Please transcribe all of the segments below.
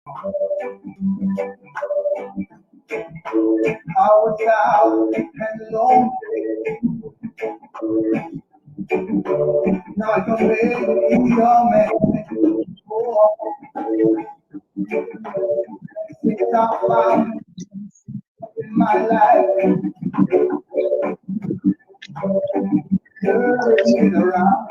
I was out and lonely. Now you made me a man. Oh, since I found in my life, turning around.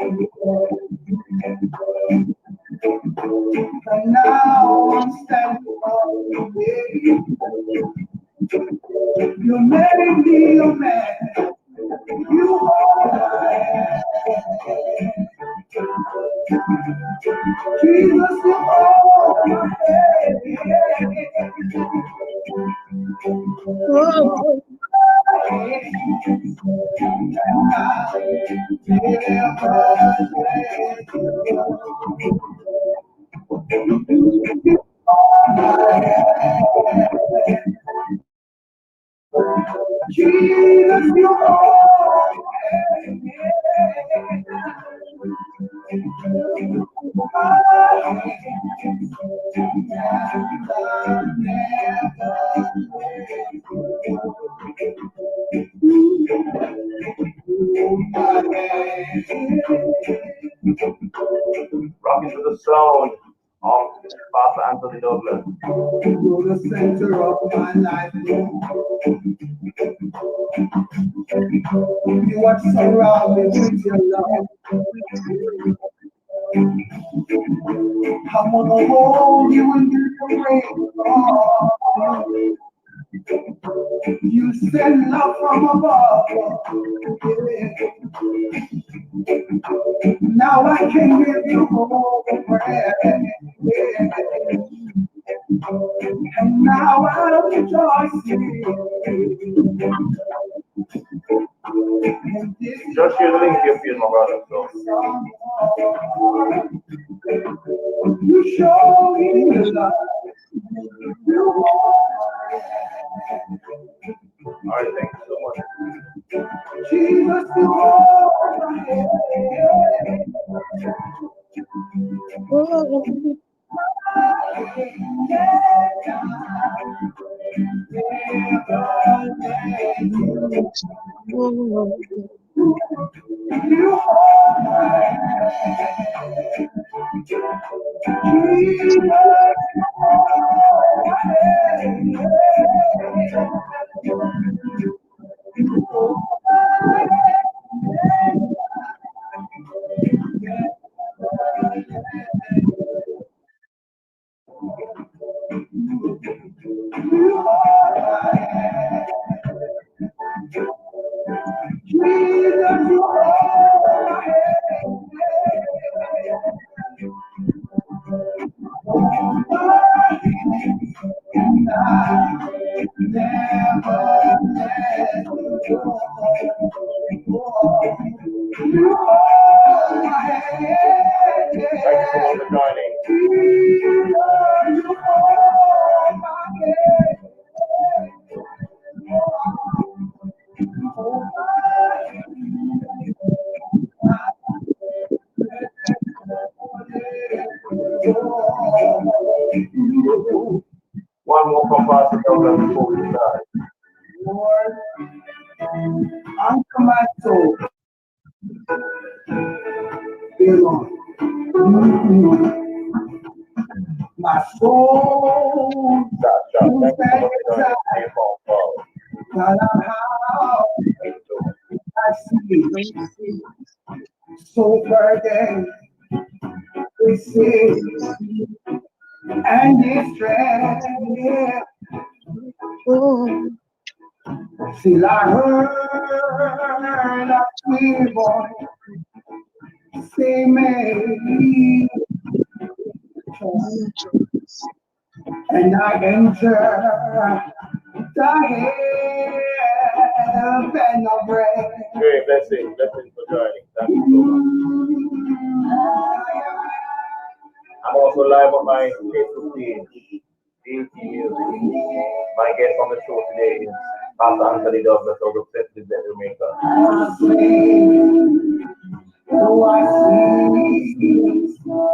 And now I'm standing on the way. You made me a man. You are my Jesus, you are my head. Jesus, you are Rocking to the sound of Pastor Anthony Douglas. you're the center of my life. You are surrounded with your love. I'm gonna hold you in your praise. You send love from above. Now I can give you all the prayer. And now I'm rejoicing. Just share the link to your page, my brother. So. You show me the love. All right, thank you so much. Jesus, you are my head. You are my Thank you so much for joining. One more from Pastor Douglas before we start. Lord, unto my soul, dear Lord, my soul, Shot. Thank you so much for joining. Your phone call. God, how I see so burdened with sin and distress. Till I heard a sweet voice say, "Mary," and I enter the heaven of rest. Great, blessings for joining. Thank you so much. I'm also live on my Facebook page, DT Music. My guest on the show today is Pastor Anthony Douglas of Recording Artiste, Jamaica. Oh, I see no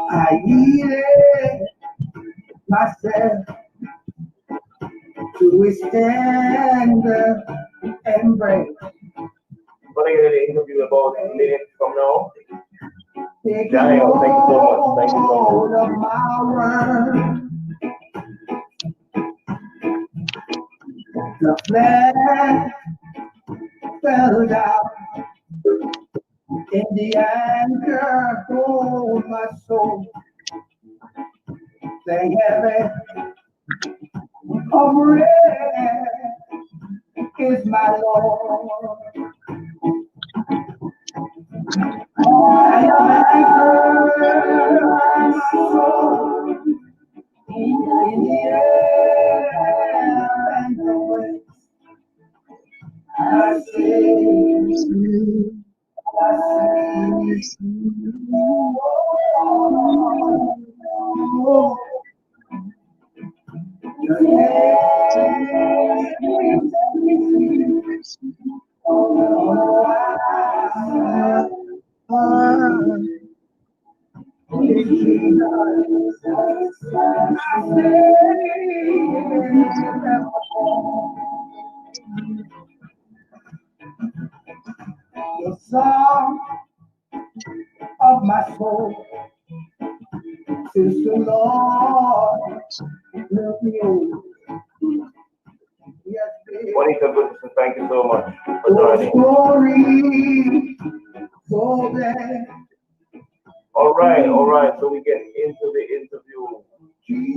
I needed myself to withstand the embrace. Gonna get an interview about minutes from now. Taking Dayle, thank you so much. Thank you so hold much. of my world. The flag fell down in the anchor hold my soul. The heaven of red is my Lord. I am anchored my soul in the air and the waves. I see you. I see you. Oh, your name is the song of my soul since the Lord loved me. Yes, Monica Goodison, thank you so much for oh, joining. glory, so that All right. So we get into the interview.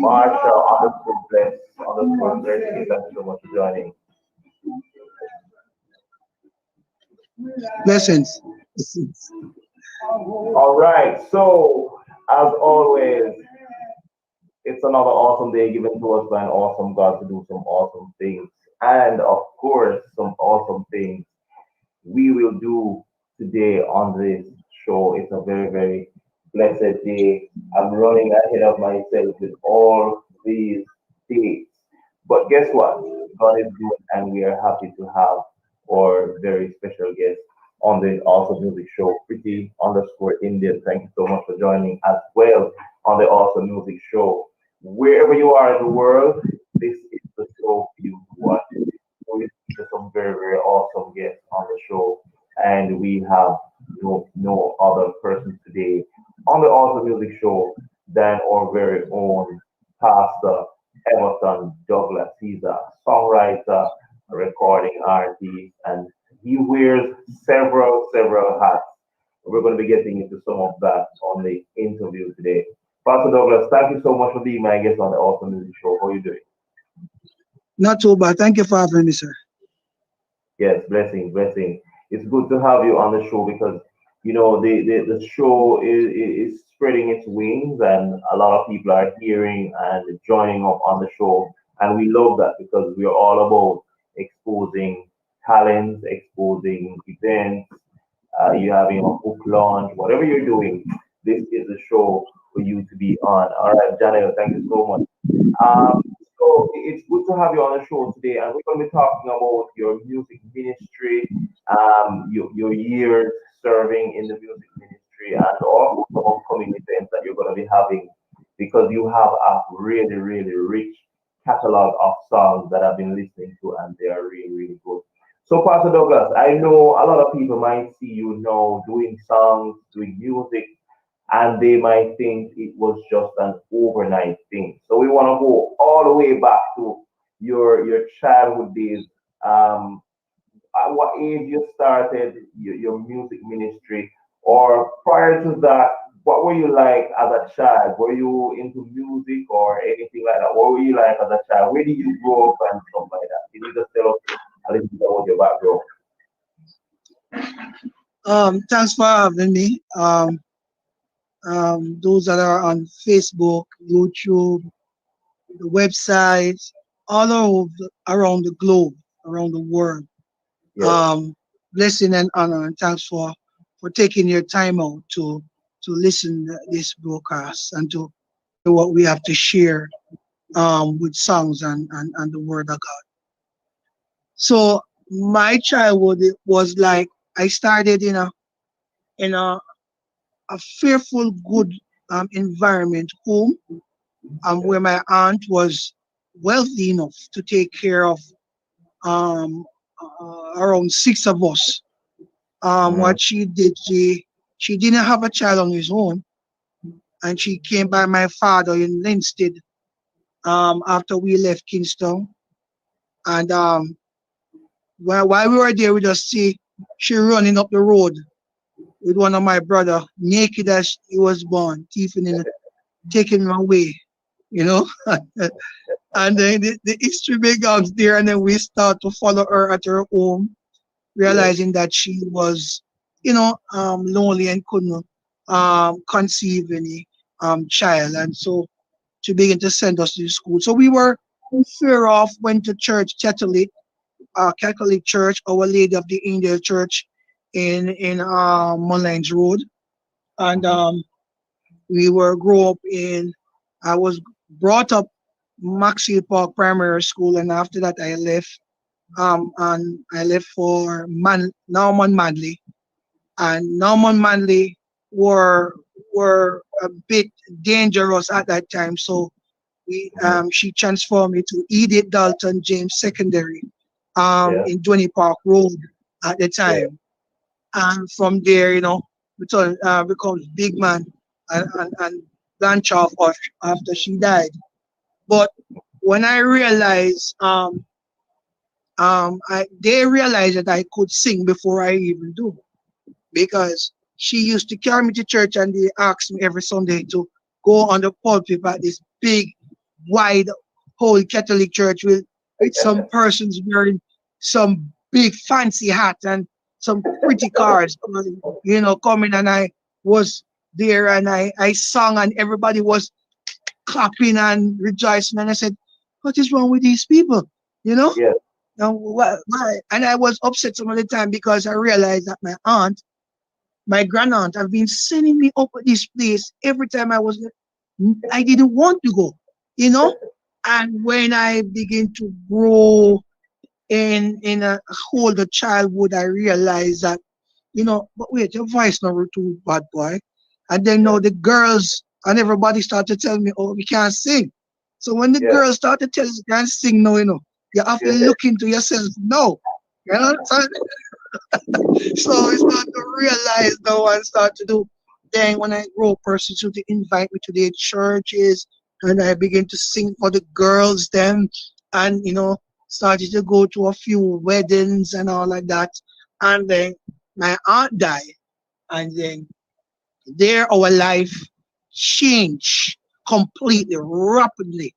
Marsha underscore bless, thank you so much for joining. Blessings. All right. So as always, it's another awesome day given to us by an awesome God to do some awesome things. And of course, some awesome things we will do today on this show. It's a very, very blessed day. I'm running ahead of myself with all these dates. But guess what? God is good, and we are happy to have our very special guest on this awesome music show, Pretty underscore Indian. Thank you so much for joining as well on the awesome music show. Wherever you are in the world, this is the show for you to watch. We feature some very, very awesome guests on the show, and we have no other person today on the awesome music show than our very own Pastor Everton Douglas. He's a songwriter, a recording artist, and he wears several hats. We're going to be getting into some of that on the interview today. Pastor Douglas, thank you so much for being my guest on the awesome music show. How are you doing? Not too bad. Thank you for having me, sir. Yes, blessing. It's good to have you on the show because the show is spreading its wings and a lot of people are hearing and joining up on the show. And we love that because we're all about exposing talents, exposing events, you having a book launch, whatever you're doing, this is the show for you to be on. All right, Janelle, thank you so much. Um, so it's good to have you on the show today, and we're going to be talking about your music ministry, your years serving in the music ministry, and also some upcoming events that you're going to be having, because you have a really rich catalog of songs that I've been listening to, and they are really good. So, Pastor Douglas, I know a lot of people might see you now doing songs, doing music, and they might think it was just an overnight thing. So we want to go all the way back to your childhood days. Um, at what age you started your music ministry, or prior to that, what were you like as a child? Were you into music or anything like that? What were you like as a child? Where did you grow up and stuff like that? Can you just tell us a little bit about your background? Thanks for having me. Those that are on Facebook, YouTube, the websites, all over around the globe, around the world. Yes. Um, Blessing and honor, and thanks for taking your time out to listen to this broadcast and to what we have to share with songs and the word of God. So my childhood it was like I started in a fearful good environment home where my aunt was wealthy enough to take care of um, around six of us. Mm-hmm. What she did, she didn't have a child on his own, and she came by my father in Linstead after we left Kingston. And while we were there, we just see she running up the road with one of my brother, naked as he was born, thieving in, taking him away, you know. And then the history begins there, and then we start to follow her at her home, Yes. realizing that she was, lonely and couldn't conceive any child. And so she began to send us to school. So we were fair off, went to church, Catholic church, Our Lady of the Angel Church in Mullines Road. And Mm-hmm. we were grew up in, I was brought up Maxfield Park Primary School, and after that I left for Norman Manley, and Norman Manley were were a bit dangerous at that time, so we Mm-hmm. she transformed me to Edith Dalton James Secondary Yeah. in Dwyney Park Road at the Yeah. time. And from there, we becomes big man and branch off after she died. But when I realized they realized that I could sing before I even do, because she used to carry me to church and they asked me every Sunday to go on the pulpit at this big, wide, whole Catholic church with some persons wearing some big fancy hat and some pretty cars coming, and I was there and I sang and everybody was clapping and rejoicing, and I said, what is wrong with these people? You know? Yeah. Now, why? And I was upset some of the time because I realized that my grand aunt have been sending me up at this place every time I didn't want to go, you know. And when I begin to grow in a older childhood, I realized that, but wait, your voice not too bad, boy. And then Yeah. now the girls and everybody started telling me, oh, we can't sing. So when the Yeah. girls started telling you can't sing now, you have to Yeah. look into yourself now. So I start to realize now and start to do. Then when I grow, persons to invite me to their churches, and I begin to sing for the girls then, and started to go to a few weddings and all like that. And then my aunt died, and then there our life changed completely, rapidly.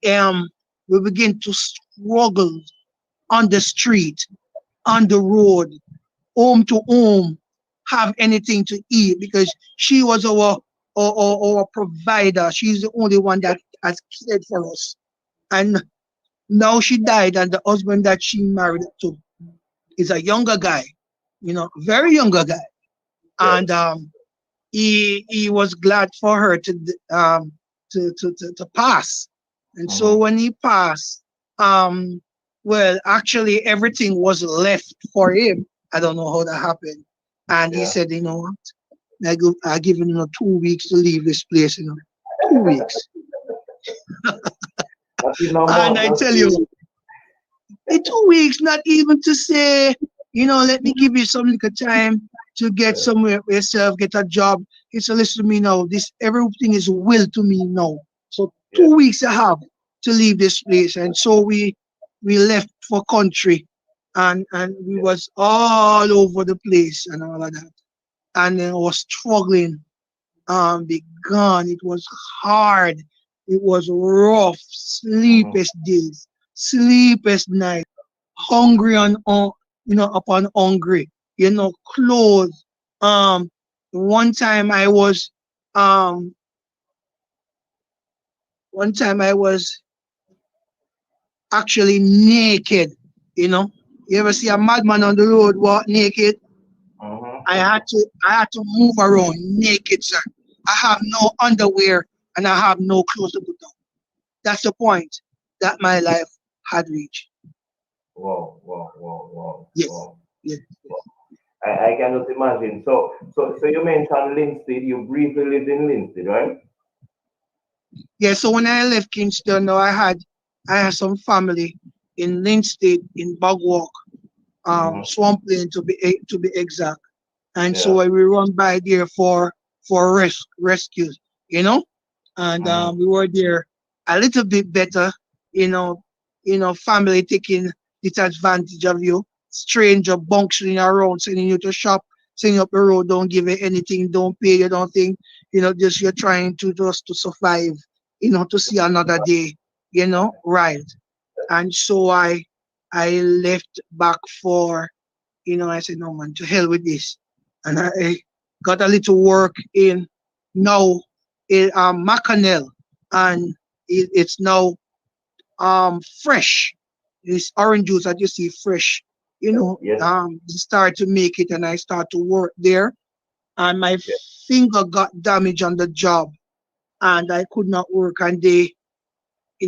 Um, we begin to struggle on the street, on the road, home to home, have anything to eat, because she was our provider. She's the only one that has cared for us. And now she died, and the husband that she married to is a younger guy, very younger guy. Yes. And he was glad for her to pass. And so Mm-hmm. when he passed, um, well, actually everything was left for him. I don't know how that happened. And he Yeah. said, you know what? I give him 2 weeks to leave this place. 2 weeks. Not even a And month, I just tell you, 2 weeks. in 2 weeks, not even to say, let me give you some little time to get Yeah. somewhere for yourself, get a job. He said, listen to me now. This everything is will to me now. So Yeah. 2 weeks I have to leave this place. And so we left for country, and we Yeah. was all over the place and all of that. And then I was struggling be gone. It was hard. It was rough, Mm-hmm. sleepless days, sleepless night, hungry upon hungry, clothes. Um, one time I was, um, one time I was actually naked. You know, you ever see a madman on the road walk naked? I Mm-hmm. had to, I had to move around naked, sir. I have no underwear. and I have no clothes to put on. That's the point that my life had reached. Wow, wow, wow, wow, Yes, wow. yes. I cannot imagine. So you mentioned Linstead. You briefly lived in Linstead, right? Yeah, so when I left Kingston, now I had some family in Linstead, in Bogwalk, Mm-hmm. Swampland to be exact. And so Yeah. I will run by there for rescues, you know, and Mm-hmm. we were there a little bit better, you know, family taking disadvantage of you, stranger bunking around, sending you to shop, sending you up the road, don't give you anything, don't pay you, don't think, just you're trying to just to survive, to see another day, right. And so I left back for, I said, no man, to hell with this. And I got a little work in now in Macanel, and it's now fresh. It's orange juice that you see fresh. Yes. Start to make it, and I start to work there. And my Yes. finger got damaged on the job, and I could not work. And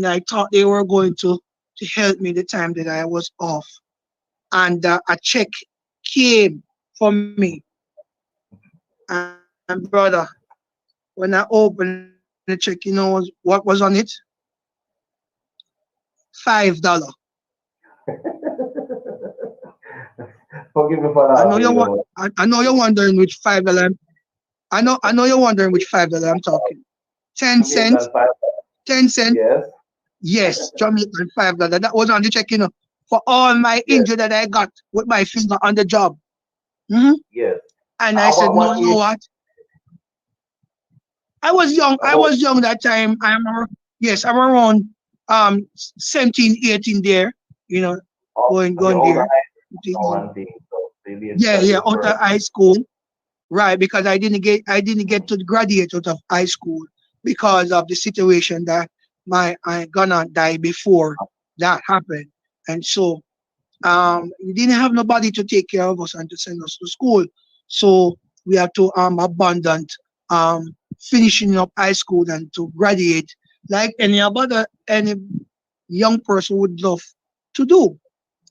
I thought they were going to help me the time that I was off. And a check came for me. And brother, when I opened the check, what was on it? $5. Forgive me for I know laughing, I know you're wondering which $5. I know you're wondering which $5 I'm talking. 10 cents, Jamaican five. 10 cents. Yes. Yes, Jamaican $5. That was on the check, for all my Yes. injury that I got with my finger on the job. hmm Yes. And I said, no, What you know age? what? I was young. I About was young that time. Yes, I'm around 17, 18 there. You know, going you're older there. now and things, so maybe it's Yeah, yeah, your out first. of high school, right? Because I didn't get to graduate out of high school because of the situation that I gonna die before that happened, and so we didn't have nobody to take care of us and to send us to school, so we had to abandon um finishing up high school and to graduate like any young person would love to do.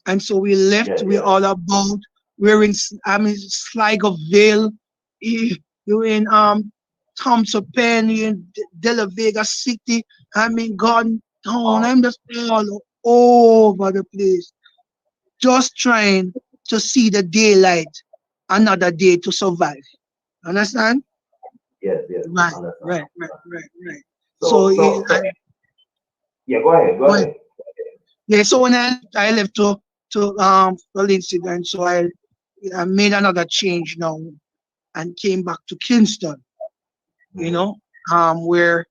And so we left. Yeah, We yeah. all about wearing, Sligo Vale, eh, you're in Thompson Pen, you're in De La Vega City. Gordon Town. Um, I'm just all over the place, just trying to see the daylight, another day to survive. Understand? yes, yes. Right, Understand. right, right, right, right. So, So, so, so, yeah. Go ahead. Go go ahead. ahead. Yeah, so when I left to Lindsay, and so I made another change now and came back to Kingston, you Mm-hmm. know, where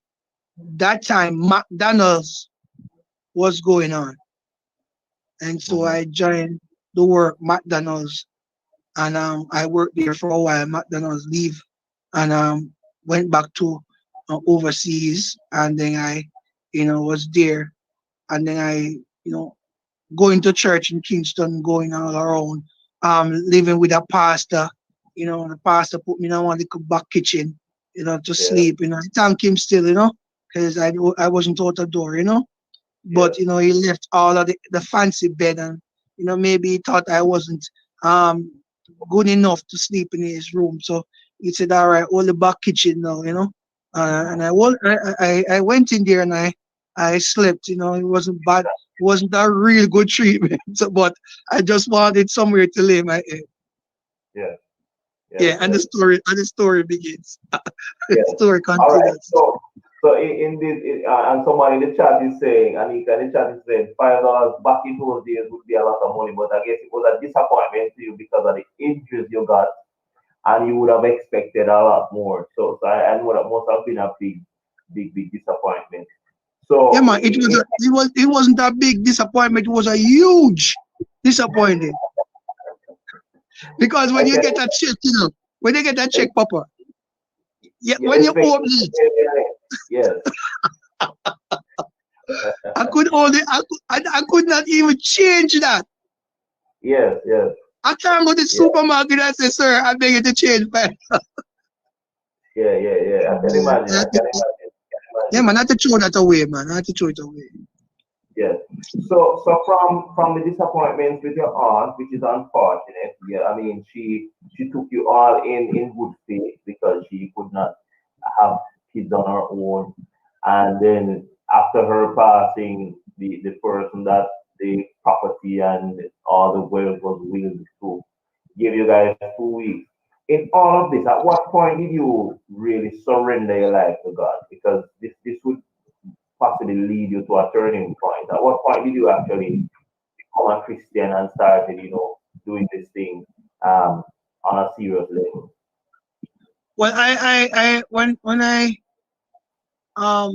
that time McDonald's was going on. And so Mm-hmm. I joined the work McDonald's, and I worked there for a while. McDonald's leave, and went back to overseas, and then I, was there, and then I, you know, going to church in Kingston, going all around, living with a pastor. The pastor put me in one little back kitchen, to Yeah. sleep. I thank him still, because I wasn't out the door, Yeah. but he left all of the fancy bed, and maybe he thought I wasn't um good enough to sleep in his room, so he said, all right, hold the back kitchen now, and I went in there, and I slept. It wasn't bad. It wasn't a real good treatment, but I just wanted somewhere to lay my head. Yes. Yes. Yeah, and the Yes. story begins. The Yes. story All right. continues. So in this, and someone in the chat is saying, Anika in the chat is saying, $5 back in those days would be a lot of money, but I guess it was a disappointment to you because of the injuries you got, and you would have expected a lot more. So I know that must have been a big, big, big disappointment. Yeah, So man, it wasn't a big disappointment. It was a huge disappointment because when I you can, get a check, when you get a check, Papa, yeah, yeah, when you especially, open it, yes, I could not even change that. yes, yes, I can't go to the yes, supermarket and say, sir, I beg you to change my. yeah, yeah, yeah. I can imagine. I can imagine. Yeah, man, not to throw that away, man. Not to throw it away. Yes. So from the disappointments with your aunt, which is unfortunate, yeah, I mean she took you all in good faith because she could not have kids on her own, and then after her passing, the person that the property and all the wealth was willed to give you guys 2 weeks. In all of this, at what point did you really surrender your life to God? Because this would possibly lead you to a turning point. At what point did you actually become a Christian and started, doing this thing on a serious level? Well, when I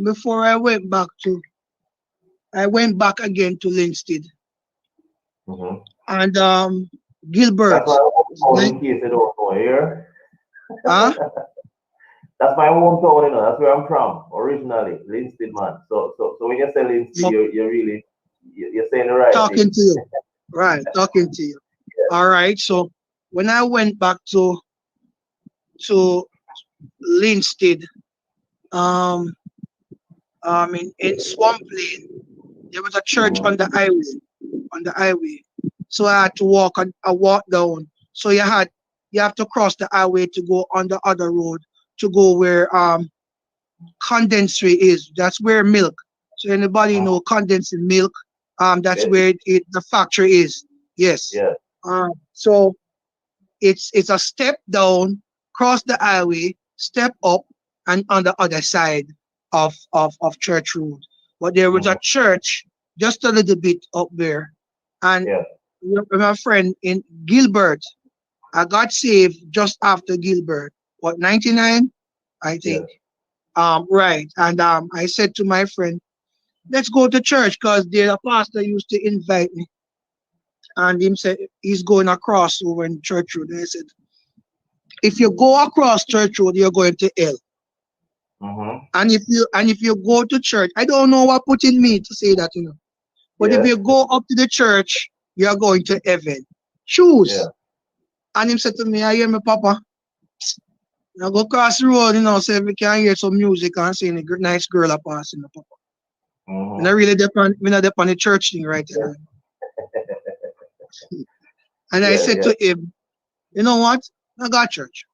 before I went back again to Linstead Hmm. and That's Gilbert. my hometown, Like, in case you don't know here. huh? That's my hometown, That's where I'm from originally, Linstead, man. So when you say Linstead, No, you're really you're saying the right talking thing. to you. Right, talking to you. All right. So when I went back to Linstead, um, in Swamp Lane, there was a church Hmm. on the highway. On the highway, so I had to walk. I walked down. So you have to cross the highway to go on the other road to go where condensary is. That's where milk. So anybody know condensing milk? That's Yes, where the factory is. Yes. yes. So it's a step down, cross the highway, step up, and on the other side of Church Road. But there was Hmm. a church just a little bit up there, and Yes, my friend in Gilbert, I got saved just after Gilbert. What 99? I yes. think. Right. And I said to my friend, let's go to church because the pastor used to invite me. And him said he's going across over in Church Road. And I said, if you go across Church Road, you're going to hell. Hmm. And if you go to church, I don't know what put in me to say that. But if Yes, you go up to the church, you're going to heaven. yeah. Choose. And him said to me, I hear me, Papa. Now go across the road, so if we can hear some music and see a nice girl a passing, Papa. And I Hmm. really depend when I depend on the church thing right Yes, there. And I yeah, said yeah. to him, you know what? I got church.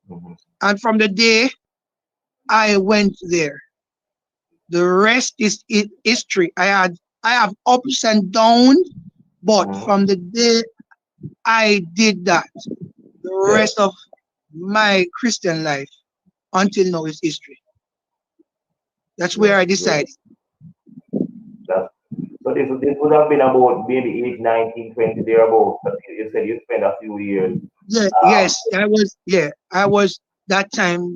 Hmm. And from the day I went there, the rest is history. I have ups and downs, but Hmm. from the day I did that, the Yes, rest of my Christian life until now is history. That's where yes, I yes. decided. That's so this would have been about maybe age 19, 20 thereabouts. But you said you spent a few years. Yeah, Um, yes, I was that time,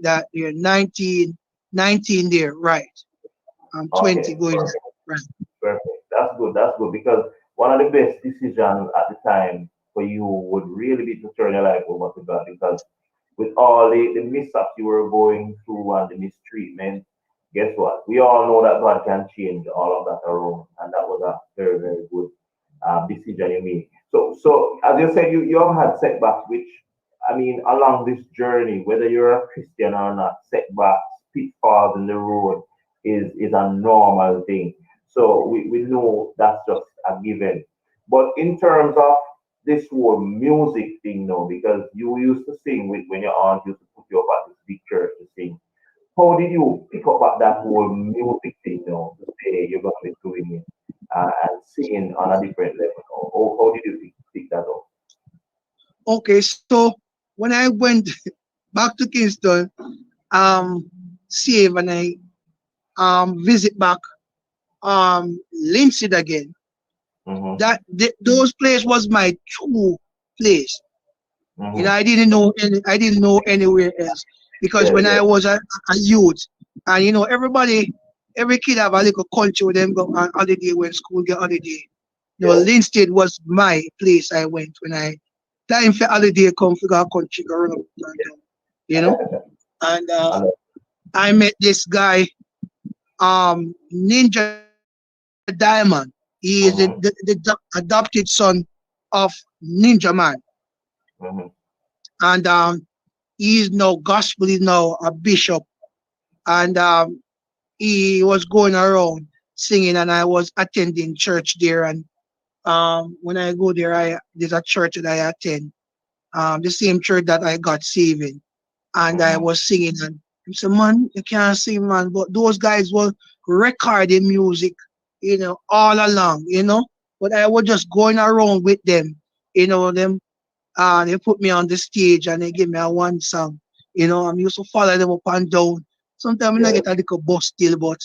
that year 19 there, right. I'm okay, 20 going perfect. there, right. Perfect. That's good. That's good because one of the best decisions at the time for you would really be to turn your life over to God because with all the mishaps you were going through and the mistreatment, guess what? We all know that God can change all of that around, and that was a very, very good decision you made. So as you said, you have had setbacks, which I mean, along this journey, whether you're a Christian or not, setbacks, pitfalls in the road is a normal thing. So we know that's just a given. But in terms of this whole music thing now, because you used to sing with when your aunt used to put you up at this big church to sing. How did you pick up at that whole music thing now to say you're going to be doing it and singing on a different level? How did you pick that up? Okay, so when I went back to Kingston, um, save and I visit back Linseed again. Mm-hmm. Those place was my true place. Mm-hmm. I didn't know anywhere else because Yeah, when yeah, I was a youth, and every kid have a little culture with them go on holiday when school get holiday. yeah. Linstead was my place I went when I time for holiday come for our country go run up and down, you know. And I know. I met this guy, Ninja Diamond. He is Mm-hmm. the adopted son of Ninja Man, Mm-hmm. and he is now gospel. He's now a bishop and he was going around singing, and I was attending church there. And when I go there, I there's a church that I attend, the same church that I got saved in, and I Mm-hmm. was singing. And he said, "Man, you can't sing, man." But those guys were recording music, all along, But I was just going around with them, them. They put me on the stage and they give me a one song. I'm used to follow them up and down. Sometimes I Yes, get a little bust still, but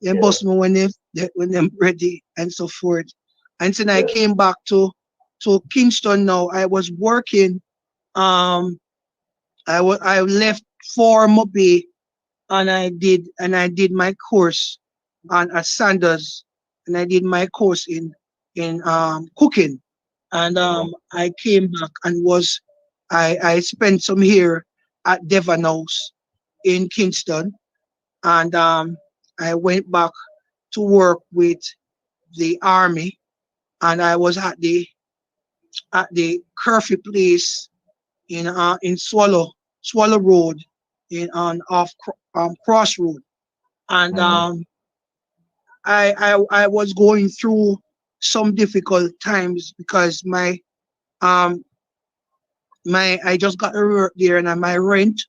they yes, bust me when they're ready and so forth. And then I yes. came back to Kingston now. I was working. Um, I left for Mobay and I did my course on at Sanders, and I did my course in cooking. And Mm-hmm. I came back and I spent some here at Devon House in Kingston, and I went back to work with the army, and I was at the curfew place in Swallow Road, in on off Crossroad. And Mm-hmm. I was going through some difficult times because um my I just got to work there, and my rent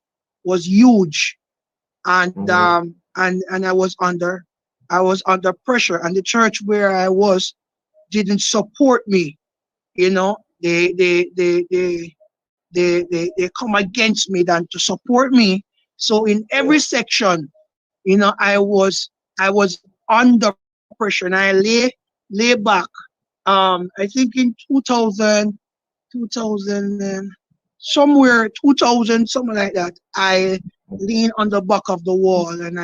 was huge, and Mm-hmm. I was under pressure, and the church where I was didn't support me. They come against me than to support me. So in every Yes. section, I was under pressure, and I lay back. I think in 2000 and somewhere 2000, something like that, I leaned on the back of the wall, and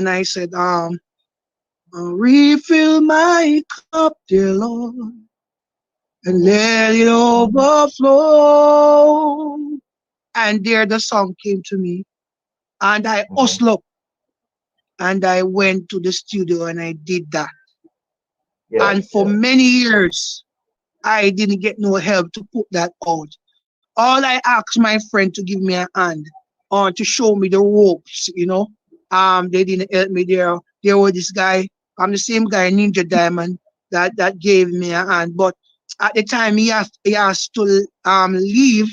I said, refill my cup, dear Lord, and Mm-hmm. let it overflow. And there the song came to me, and I Mm-hmm. hustled up and I went to the studio and I did that. Yes, And for yes. many years, I didn't get no help to put that out. All I asked my friend to give me a hand or to show me the ropes. They didn't help me there. There was this guy, I'm the same guy, Ninja Diamond, that gave me a hand. But at the time he has to leave,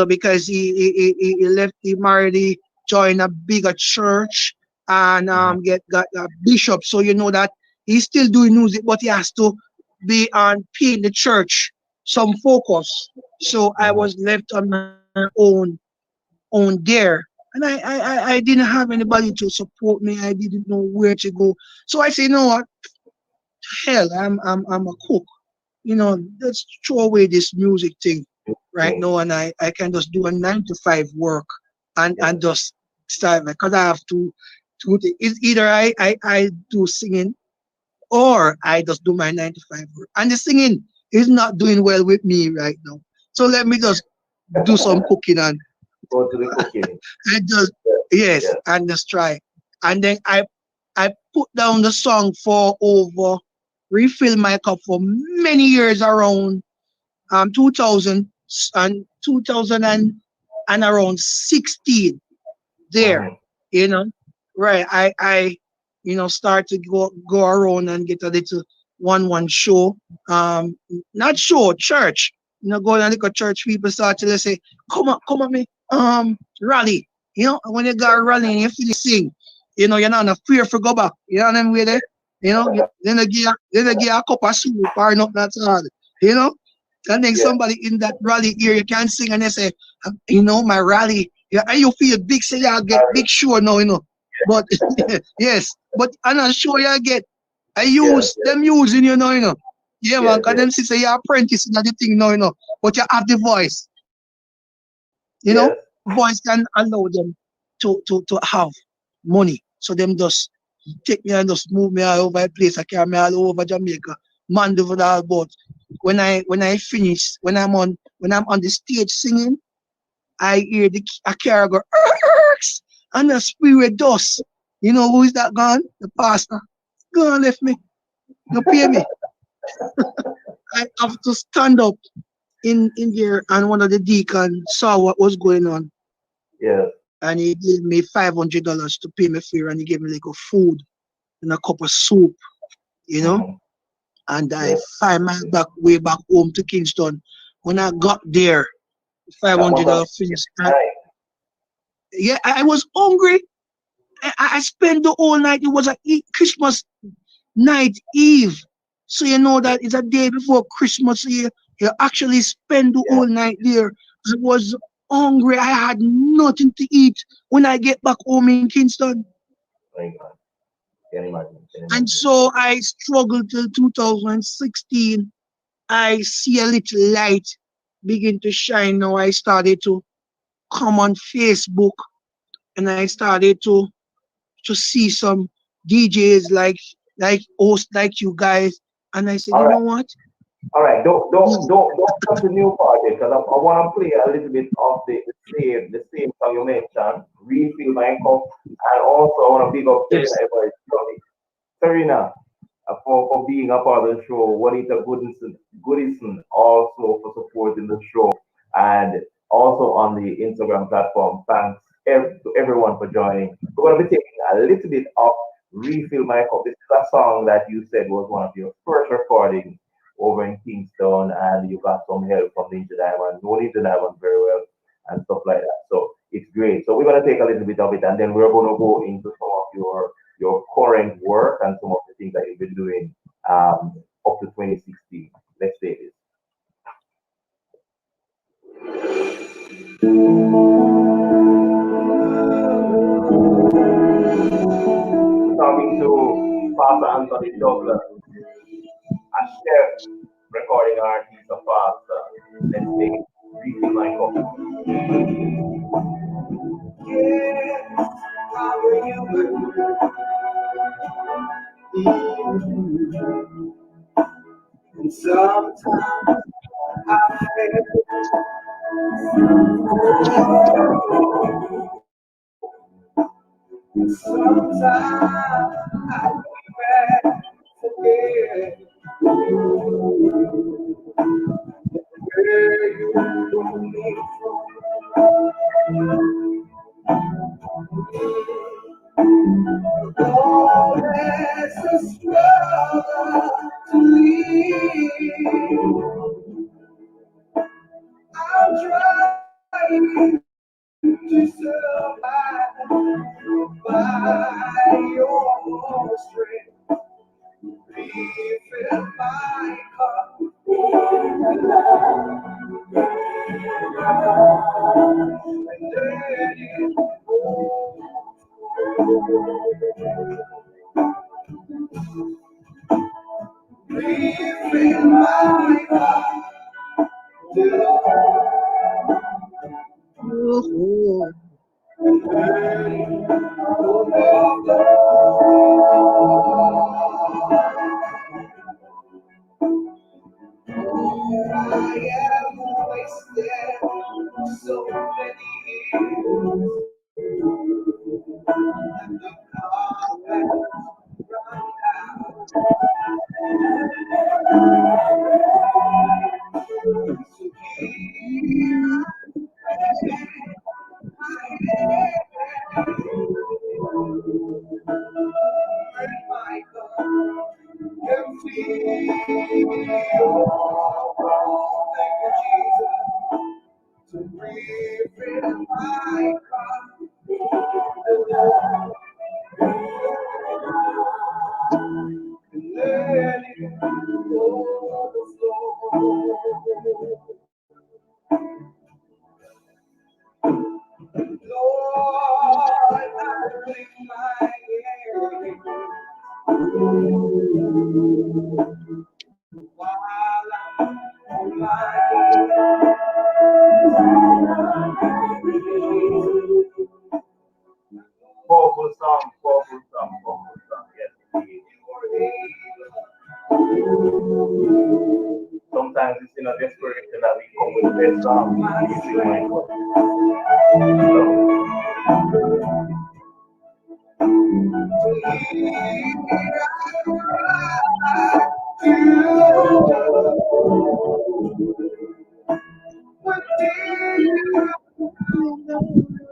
because he left, he married, he joined a bigger church and Mm-hmm. get got a bishop. So you know that he's still doing music, but he has to be on paying the church some focus. So I Mm-hmm. was left on my own there. And I didn't have anybody to support me. I didn't know where to go. So I said, you know what? Hell, I'm a cook. Let's throw away this music thing right Okay. now, and I can just do a 9 to 5 work and Yes. just start, because I have it's either I do singing, or I just do my 9 to 5 work. And the singing is not doing well with me right now. So let me just do some cooking Go to the cooking. and just, Yes, yes, yes. and just try. And then I put down the song for over refill my cup for many years, around 2000 and 2000 and around 16 there, Mm-hmm. you know. Right. I start to go around and get a little one show. Not show, church. Going and look at church, people start to say, come on me, rally. And when you got rally and you feel sing, you're not afraid for go back. You know what I mean with it? Then they give you a cup of soup or not that's hard. You know? And then Yes, somebody in that rally here, you can sing and they say, my rally, yeah, and you feel big, say you get big sure now. But yes, but I'm not sure you get. I yes, use yes, them using you. Yeah, man, yes, because yes, them say you're apprentice in the thing now. But you have the voice. yes, Voice can allow them to have money. So them just take me and just move me all over the place. I carry me all over Jamaica. Man do for all, but when I finish, when I'm on the stage singing, I hear a car go "Erks," and the spirit dust. You know who is that gone? The pastor. Go and left me. No pay me. I have to stand up in there, and one of the deacons saw what was going on. yes. and he gave me $500 to pay me fare, and he gave me like a food and a cup of soup, you know. Mhm. And I Yes. find my way back home to Kingston. When I got there, five That hundred must have dollars finished. And nice. yeah, I was hungry. I spent the whole night. It was a Christmas night eve. So you know that it's a day before Christmas. You actually spend the Yeah. whole night there. I was hungry. I had nothing to eat when I get back home in Kingston. My God. Can imagine. Can And imagine. so I struggled till 2016. I see a little light begin to shine now. I started to come on Facebook and I started to see some DJs like hosts like you guys. And I said, All you right. know what? All right. Don't Yeah, don't don't don't come to new part because I want to play a little bit of the same song you mentioned, Refill My Cup, and also I want to big up Serena yes. Everett. Serena, for being a part of the show. Juanita Goodison also for supporting the show and also on the Instagram platform. Thanks to everyone for joining. We're going to be taking a little bit of Refill My Cup. This is a song that you said was one of your first recordings over in Kingston and you got some help from Ninja Diamond. Know Ninja Diamond very well and stuff like that. So it's great. So we're going to take a little bit of it and then we're going to go into some of your current work and some of the things that you've been doing up to 2016. Let's say this. Talking to Pastor Anthony Douglas, a chef, recording artist, a pastor. Let's say Refill My Cup. Yeah, how are you? And sometimes I feel, sometimes I regret, forget where you brought me from. Oh, it's a struggle to leave. I'm trying to survive by your strength. Refill my cup and let it refill my cup till Oh, and let it I have wasted so many years and the cup has run out. So here I my cup empty. Oh, thank you, Jesus, to refill my cup and let it overflow. Lord, I lift my hands while I'm on my knees. Powerful song, powerful song. Yes, indeed. Sometimes it's in a desperation that we come with the best song. Refill My Cup.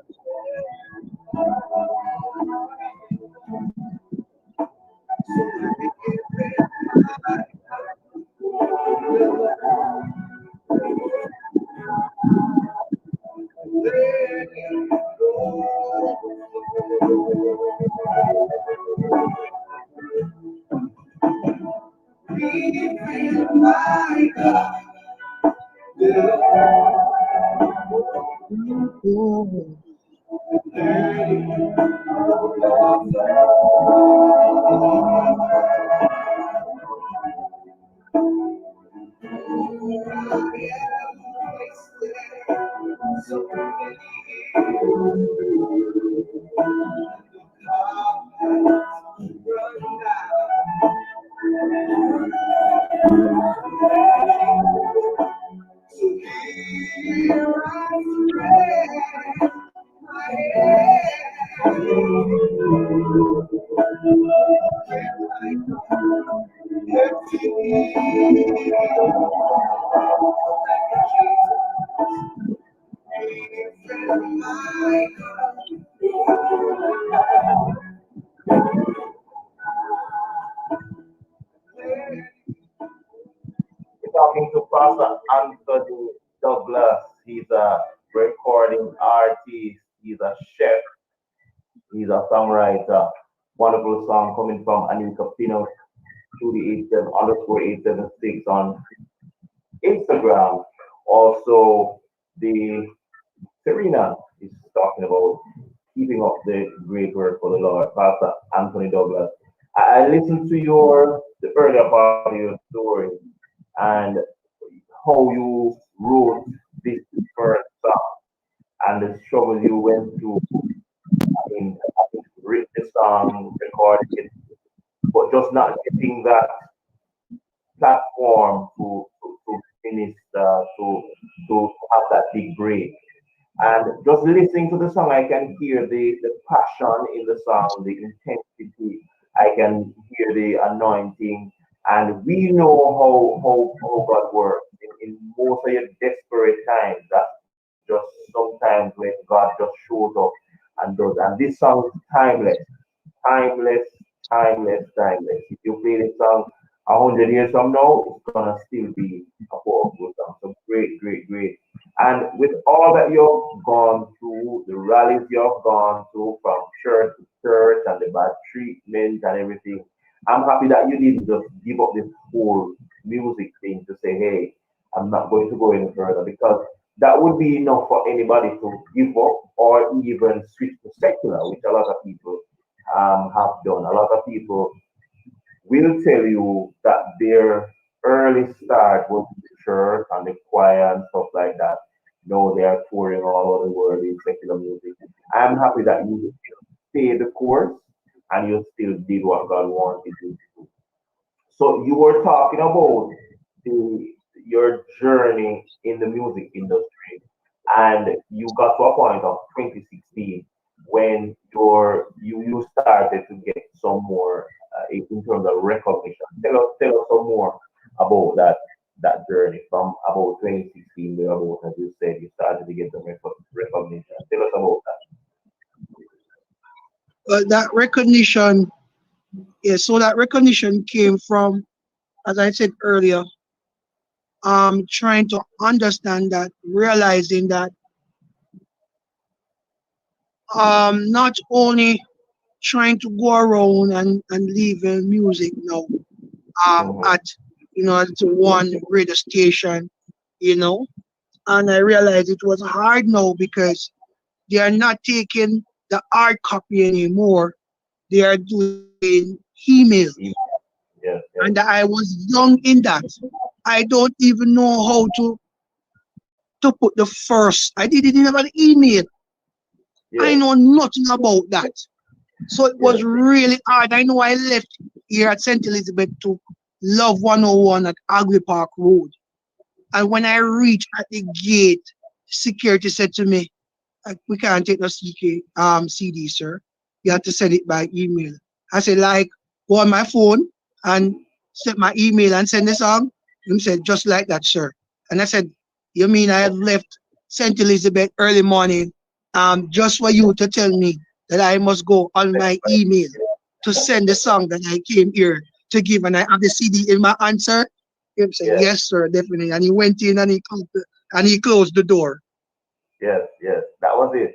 So, my God. Oh, So many run down. So here I pray, my We're talking to Pastor Anthony Douglas. He's a recording artist. He's a chef. He's a songwriter. Wonderful song coming from Anika Pino to the 87 underscore 876 on Instagram. Also, the Serena is talking about keeping up the great work for the Lord. Pastor Anthony Douglas. I listened to the earlier part of your story and how you wrote this first song and the struggles you went through in written the song, recording it, but just not getting that platform to finish to have that big break. And just listening to the song, I can hear the passion in the song, the intensity. I can hear the anointing. And we know how God works. In most of your desperate times, that's just sometimes when God just shows up and does. And this song is timeless, timeless, timeless. If you play this song 100 years from now, it's gonna still be a powerful song. So great. And with all that you've gone through, the rallies you've gone through from church to church and the bad treatment and everything, I'm happy that you didn't just give up this whole music thing to say, hey, I'm not going to go any further because that would be enough for anybody to give up or even switch to secular, which a lot of people have done. A lot of people will tell you that their early start was the church and the choir and stuff like that. No, they are touring all over the world in secular music. I'm happy that you stayed the course and you still did what God wanted you to do. So you were talking about the your journey in the music industry, and you got to a point of 2016 when you started to get some more in terms of recognition. Tell us some more about that journey from about 2016 to about, as you said, you started to get the recognition. Tell us about but that recognition, yeah, so that recognition came from, as I said earlier, trying to understand that, realizing that not only trying to go around and leave music now that. at at one radio station, you know, and I realized it was hard now because they are not taking the hard copy anymore. They are doing email. Yes, And I was young in that. I don't even know how to put the first. I didn't have an email. I yes, know nothing about that. So it was yes, really hard. I know I left here at St. Elizabeth to Love 101 at Agri Park Road. And when I reached at the gate, security said to me, we can't take no CD, sir. You have to send it by email. I said, like, go on my phone and set my email and send the song. He said, just like that, sir. And I said, you mean I had left St. Elizabeth early morning just for you to tell me that I must go on my email to send the song that I came here to give, and I have the CD in my answer? He said, yes, yes, sir, definitely. And he went in and he closed the door. yes. That was it.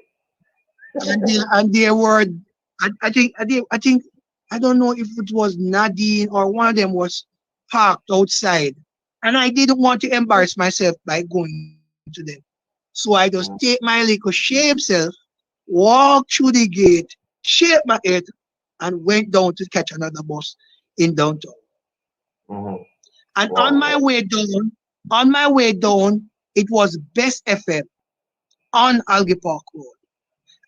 And they were, I think I don't know if it was Nadine or one of them was parked outside. And I didn't want to embarrass myself by going to them. So I just take my little shape self, walk through the gate, shake my head, and went down to catch another bus in downtown. Mm-hmm. And Wow. on my way down, it was Best FM on Algie Park Road.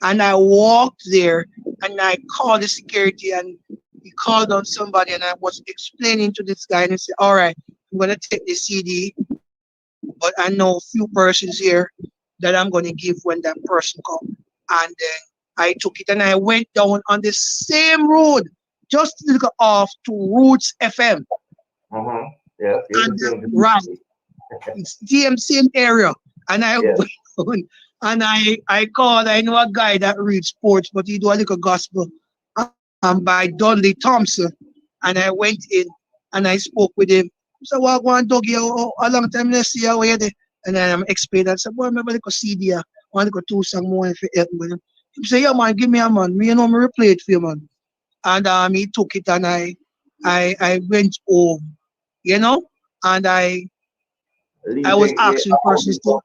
And I walked there and I called the security and he called on somebody and I was explaining to this guy and he said, all right, I'm gonna take the CD, but I know a few persons here that I'm gonna give when that person come. And then I took it and I went down on the same road, just to go off to Roots FM. Mm-hmm. Yes, yes, And the same. right, it's the same area. And I Yes. went on and I called, I know a guy that reads sports, but he do a little gospel by Dudley Thompson. And I went in and I spoke with him. So what one dog here, a long time let's see how you there. And then I'm explaining. I said, boy, remember the CD, I want to go two song more if you help me with him. He said, yeah man, give me a man. Me you know me replay it for you, man. And he took it and I went home, you know, and I Leave was the asking account persons to info.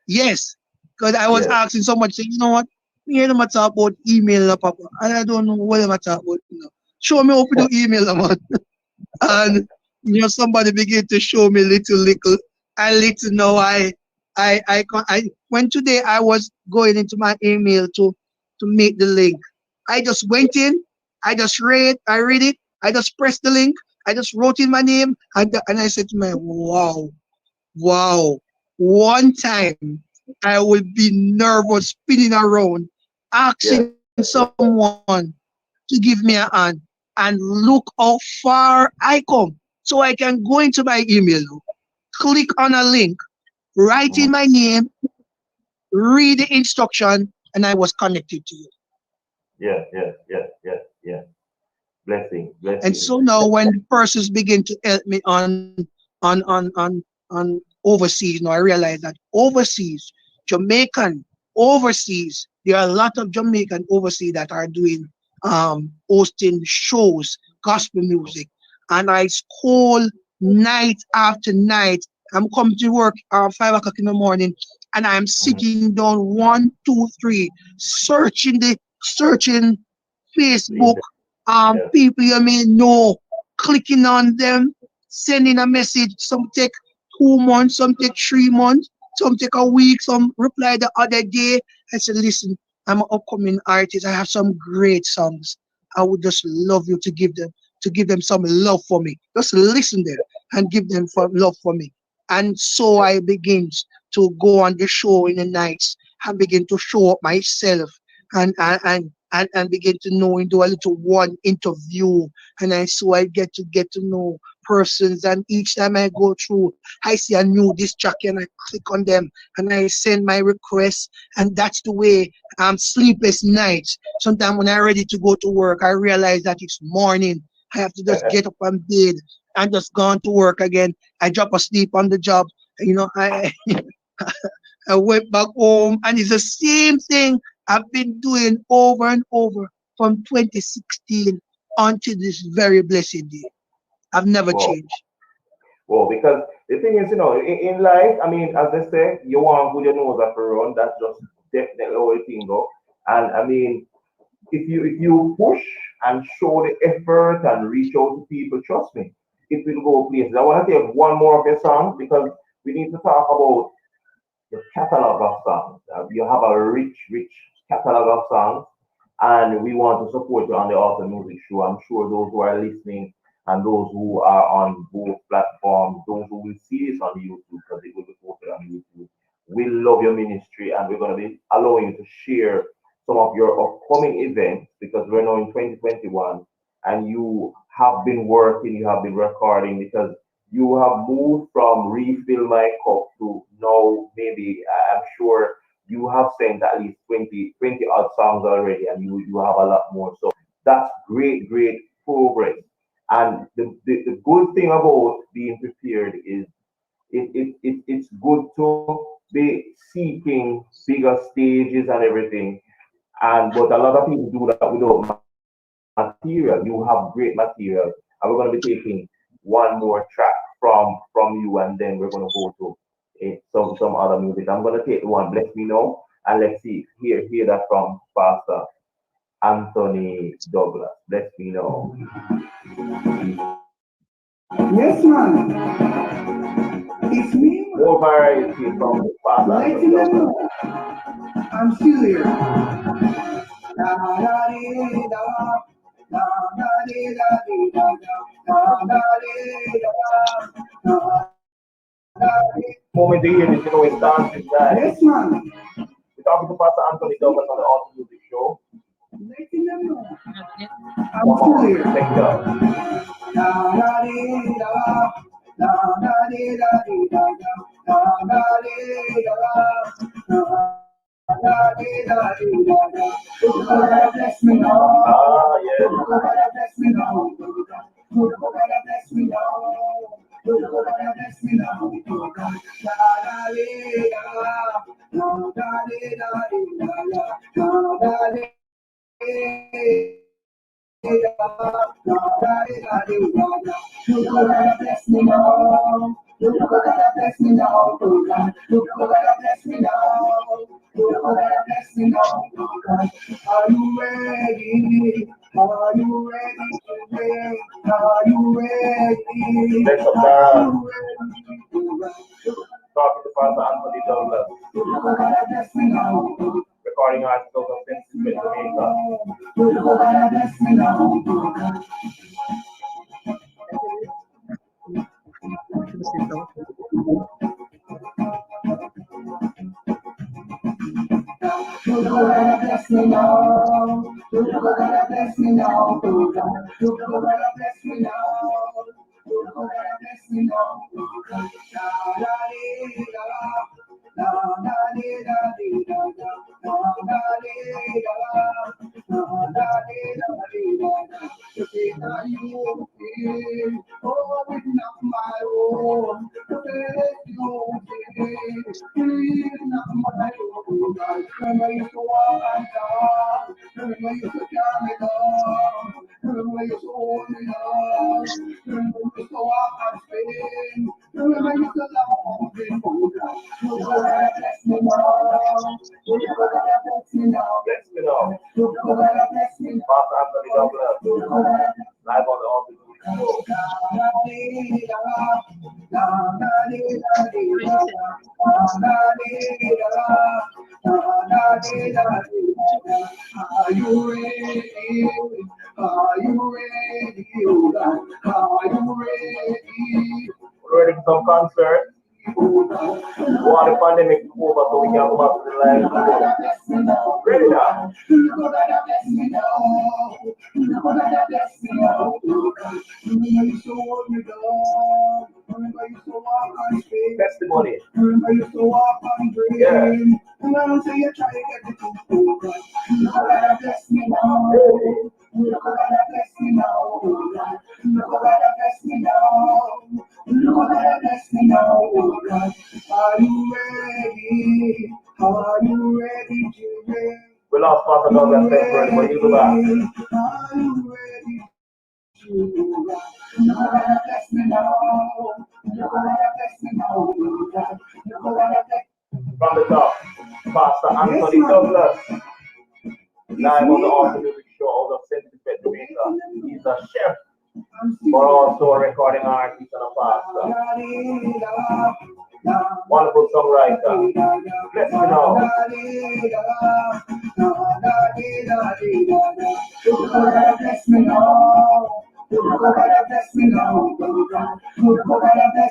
yes, because I was Yes. asking someone, say, you know what? Me hear them a talk about email, papa, and I don't know what them a talk about. You know. Show me how to do email, man. And somebody began to show me little. I little know I when today I was going into my email to make the link. I just went in, I read it, I just pressed the link, I just wrote in my name, and I said to my wow. Wow. One time I would be nervous spinning around, asking Yes. someone to give me a hand and look how far I come. So I can go into my email now, click on a link, write in Mm-hmm. my name, read the instruction, and I was connected to you. Yes. Yes. Yes. Yes. Yes. Blessing. And Blessing. so now when the persons begin to help me on overseas, now I realize that overseas, Jamaican overseas, there are a lot of Jamaican overseas that are doing hosting shows, gospel music. And I scroll night after night. I'm coming to work 5 o'clock in the morning and I'm Mm-hmm. sitting down 1, 2, 3, searching Facebook, The Yes. people you may know, clicking on them, sending a message. Some take 2 months, some take 3 months, some take a week, some reply the other day. I said, listen, I'm an upcoming artist. I have some great songs. I would just love you to give them some love for me. Just listen there and give them love for me. And so I begin to go on the show in the nights and begin to show up myself and begin to know and do a little one interview. And I get to know persons. And each time I go through, I see a new disc jockey and I click on them and I send my request. And that's the way sleepless nights. Sometimes when I'm ready to go to work, I realize that it's morning. I have to just get up and bed and just go on to work again. I drop asleep on the job. I I went back home and it's the same thing I've been doing over and over from 2016 until this very blessed day. I've never Wow. changed. Well, because the thing is, in life, I mean, as they say, you want good, you know that for run. That's just definitely how the thing go. And I mean, if you push and show the effort and reach out to people, trust me, it will go places. I want to take one more of your songs because we need to talk about the catalog of songs. You have a rich, rich catalog of songs, and we want to support you on the Awesome Music Show. I'm sure those who are listening and those who are on both platforms, those who will see this on YouTube because it will be posted on YouTube, will love your ministry, and we're going to be allowing you to share some of your upcoming events because we're now in 2021 and you have been working, you have been recording because you have moved from refill my cup to now maybe I'm sure you have sent at least 20 odd songs already and you have a lot more. So that's great, great progress. And the good thing about being prepared is it's good to be seeking bigger stages and everything. And but a lot of people do that without material. You have great material. And we're going to be taking one more track from you, and then we're going to go to some other music. I'm going to take the one, Bless Me Know, and let's see, hear that from Pastor Anthony Douglas. Bless Me Know. Yes, man. It's me. More variety from Pastor Anthony Letting them Douglas. know I'm still here. Da da dee da, da da dee da dee da da, da dee da da dee. Moment to hear this, you know, it's dancing guys. Yes, man. We're talking to Pastor Anthony Douglas on the Awesome Music Show. Letting them know I'm Come still on, here. check it out. Da da dee da, da da dee da dee da da, da dee da da. Bless me now. Ah, yes. Bless me now. Bless me now. Bless me now. You gotta bless me now. You gotta bless me now. You gotta bless me now. You gotta bless me now. Are you ready? Are you ready to pray? Are you ready? Let's up, Are you ready? Talking to Pastor Anthony Douglas. You gotta bless me now. Recording Artiste of Jamaica. You gotta bless me now. You gotta bless me now. You gotta bless me now. You gotta bless me now. You gotta bless me now. La la dee da, la la dee da dee da da, la la dee da, la la dee da dee da da. You say that you feel, oh, it's not my own. You say you feel, it's not my own. Remember you used to walk and talk. Remember you used to carry me down. Remember you used to hold me down. Remember you used to walk and spin. Remember you used to laugh and grin. You gotta bless me now. You gotta bless me now. Bless me now. You gotta bless me now. Pastor Anthony Douglas. You gotta Live on the Awesome Music Show. Are you ready? Are you ready? Are you ready? We're ready for some concerts. We want the pandemic to over so we can go back to the live. Ready now? Testimony. Yeah. And I don't say you try to get the two. You gotta bless me now. You gotta bless me now. You gotta bless me now. You gotta bless me now. Are you ready? Are you ready to win? We lost Pastor Douglas February, but he'll be back. Are you ready to win? You gotta bless me now. You gotta bless me now. You gotta bless From the top, Pastor Anthony Douglas. Live on the Awesome Music Show out of St. Jamaica. He's a chef, but also a recording artist and a pastor. Wonderful songwriter. Bless me now. You gotta bless me now. You gotta bless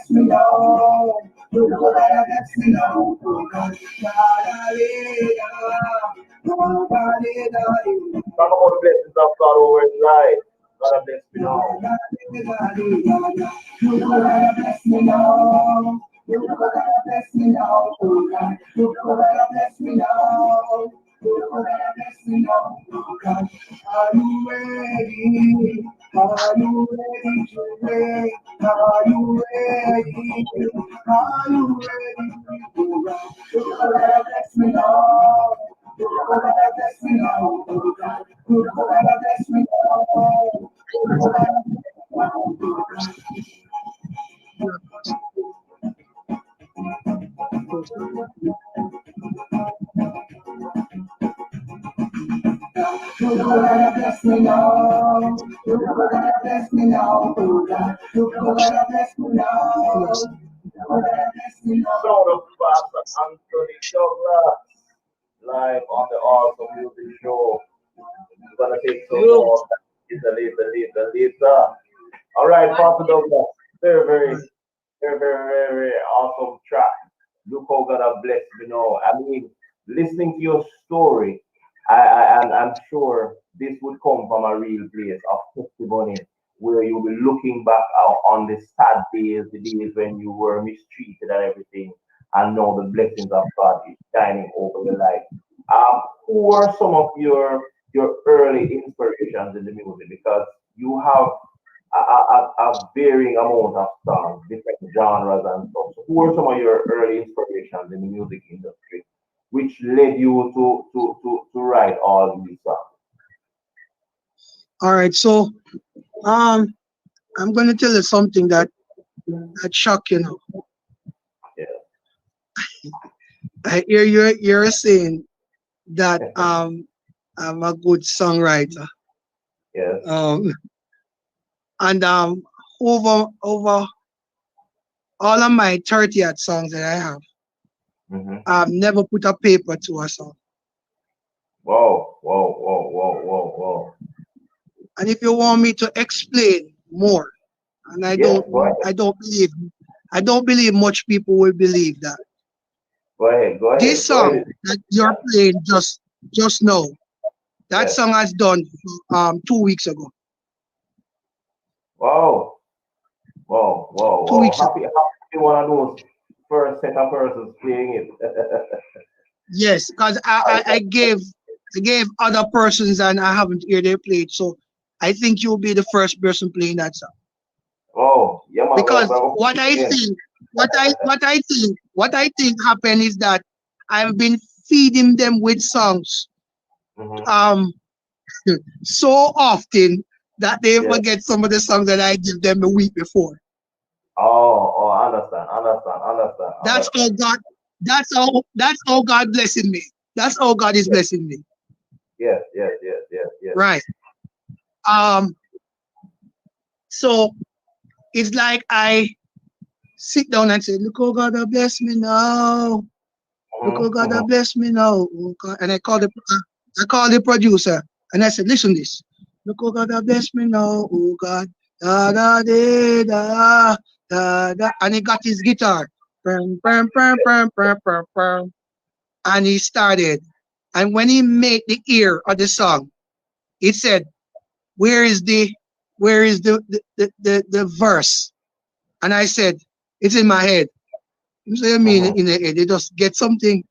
me now. You gotta bless me now. You gotta bless me now. Talk about the blessings of God over his life. God bless me now. You gotta bless me now. You gotta bless me now. You gotta bless me now. You gotta bless me now. Are you ready? Are you ready to wait? Are you ready? Are you ready? You gotta bless me now. You gotta bless me now. You gotta bless me now. You gotta bless me now. You gotta bless me now. You gotta bless me Yes. now. You gotta bless me now. Sound of Pastor Anthony Douglas live on the Awesome Music Show. We're gonna take some Yo. more later. All right, Pastor Douglas. Very, very, Right. very awesome track. Look how God have blessed me now. I mean, listening to your story, I'm sure this would come from a real place of testimony where you'll be looking back on the sad days, the days when you were mistreated and everything, and now the blessings of God is shining over your life. Who are some of your early inspirations in the music? Because you have a varying amount of songs, different genres and stuff. So who are some of your early inspirations in the music industry, which led you to write all these songs? All right. So um, I'm gonna tell you something that shock you now. Yeah, I hear you're saying that I'm a good songwriter. yes, Um, and over all of my 30 odd songs that I have, mm-hmm. I've never put a paper to a song. Whoa. And if you want me to explain more, and Yes, I don't believe much people will believe that this go ahead. song that you're playing just now, that Yes. song has done 2 weeks ago. Wow, 2 weeks ago. happy one of those first set of persons playing it. Yes, because I gave other persons and I haven't heard they played. So I think you'll be the first person playing that song. Oh, yeah, man, Because we're again. what I think happened is that I've been feeding them with songs Mm-hmm. um so often that they Yeah. forget some of the songs that I give them the week before. I That's how understand. God that's how God blessing me. That's how God is Yes, blessing me. yes. Right. Um so it's like I sit down and say, look how God has blessed me now. Look how God Mm-hmm. has blessed me now. Oh God. And I call the producer and I said, listen this. Look how God has blessed me now. Oh God. Da da da da da da. And he got his guitar. Pum, pum, pum, pum, pum, pum, pum. And he started. And when he made the ear of the song, it said, where is the the verse? And I said, it's in my head. You say, I mean, Mm-hmm. in the head, they just get something.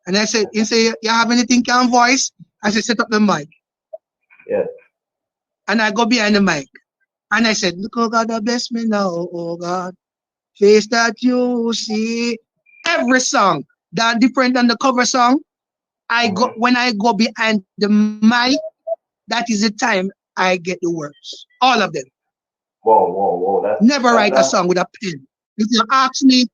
And I said, he say, you have anything can voice? I said, set up the mic. Yes. And I go behind the mic. And I said, look, oh God, bless me now, oh God. Face that you see. Every song that different than the cover song, I go Mm-hmm. when I go behind the mic, that is the time I get the words. All of them. Whoa. Never write a That's song with a pen. If you ask me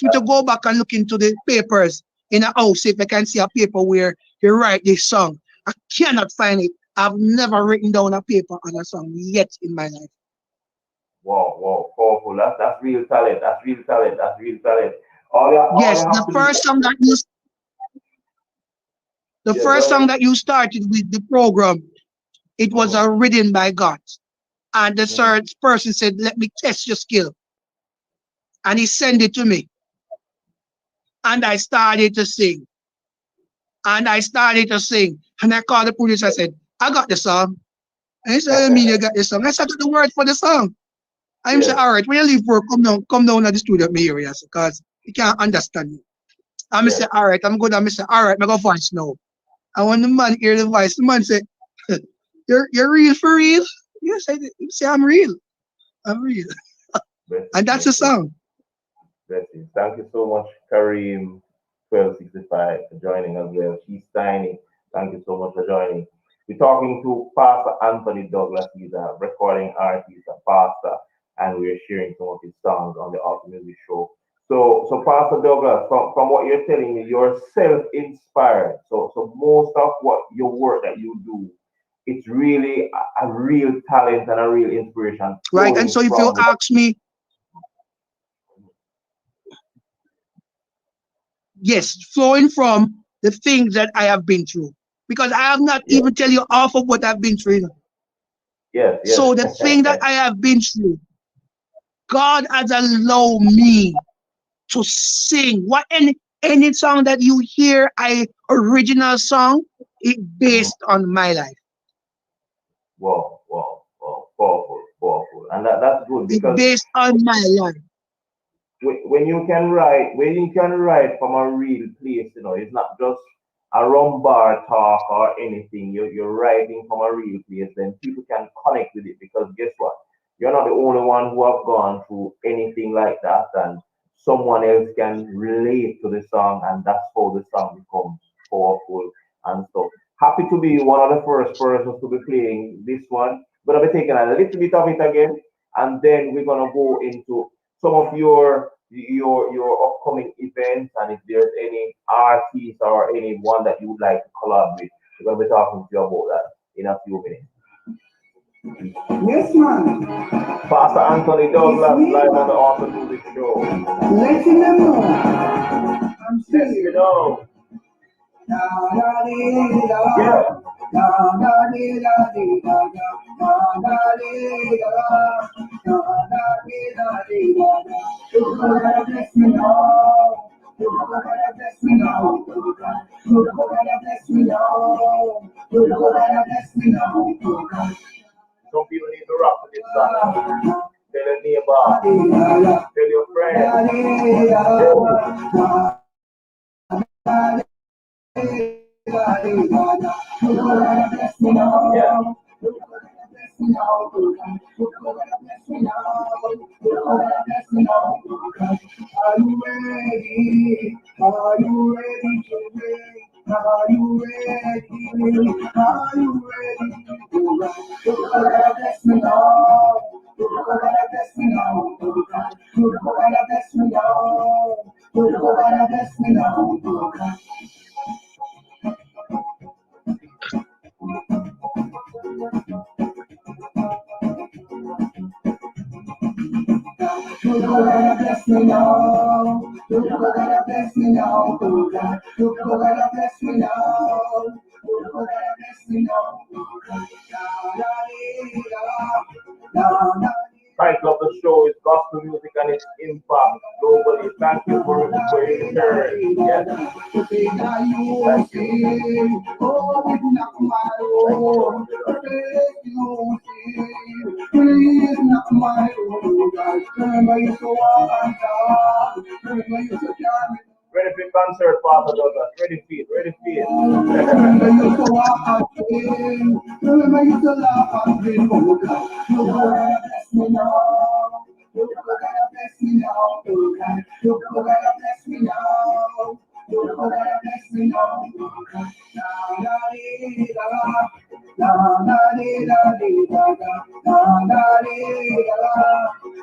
to go back and look into the papers in a house, if I can see a paper where you write this song, I cannot find it. I've never written down a paper on a song yet in my life. powerful. That's real talent. That's real talent. All you Yes, have to do. the Yeah, go first ahead. song that you started with the program, it was Mm-hmm. written by God. And the Mm-hmm. third person said, let me test your skill. And he sent it to me. And I started to sing. And I started to sing. And I called the police. I said, I got the song. And he said, I mean you got the song. I said, I got the word for the song. I said, Yes, all right, when you leave work, come down at the studio at my area because you can't understand me. And I yes. said, all right, I'm good. And I said, all right, I go voice now. And when the man hear the voice, the man said, you're real for real? Yes, I did. He said, I'm real. I'm real. And that's the Blessings. song. Blessings. Thank you so much, Kareem 1265, for joining as well. She's tiny. Thank you so much for joining. We're talking to Pastor Anthony Douglas. He's a recording artist, a pastor, and we're sharing some of his songs on the Art Music Show. So Pastor Douglas, from what you're telling me, you're self-inspired. So most of what your work that you do it's really a real talent and a real inspiration Right. And flowing so if you from the. ask me, yes, flowing from the things that I have been through. Because I have not Yes, even tell you half of what I've been through. yes, yes. So the thing that I have been through, God has allowed me to sing. What any song that you hear, I original song, it Mhm. based on my life. Wow, wow, wow, powerful, powerful, and that's good It because based on my life. when you can write from a real place, it's not just a rum bar talk or anything. You're writing from a real place, then people can connect with it because guess what? You're not the only one who have gone through anything like that, and someone else can relate to the song, and that's how the song becomes powerful and stuff. Happy to be one of the first persons to be playing this one. Gonna be taking a little bit of it again, and then we're gonna go into some of your upcoming events, and if there's any artist or anyone that you would like to collab with, we're gonna be talking to you about that in a few minutes. Yes, man. Pastor Anthony It's Douglas me, live on the man. Author Music Show. Letting them know I'm still Let me here. know. Da da dee da, Yeah. da da dee da dee da da, da dee da, da dee da dee da da. You gotta bless me now. You gotta bless me now. You gotta bless me now. You gotta bless me now. Some people need to rock with this song. Tell your neighbor. Tell your friends. Yeah. Are you ready? Are you ready to wait? Are you ready? Are you ready to run? You gotta bless me now. You gotta bless me now. You gotta bless me now. You gotta bless me now. You gotta bless me now. You gotta bless me now. You gotta bless me now. You gotta bless me now. Title of the show is Gospel Music and its Impact Globally. Thank you for your return. Yes. Thank you. Oh, it's not my Thank you, own. Lord. Please, not my own. Remember you so on top. Remember you so charming. Ready for concert, Pastor Douglas. Ready for it. Ready for Remember it. you so walk and sing. Remember you to laugh and grin. Oh God, you gotta bless me now. You gotta bless me now. Oh God, you gotta bless me now. You gotta bless me now. Oh God, la la dee da, la la dee da dee da da, la la dee da,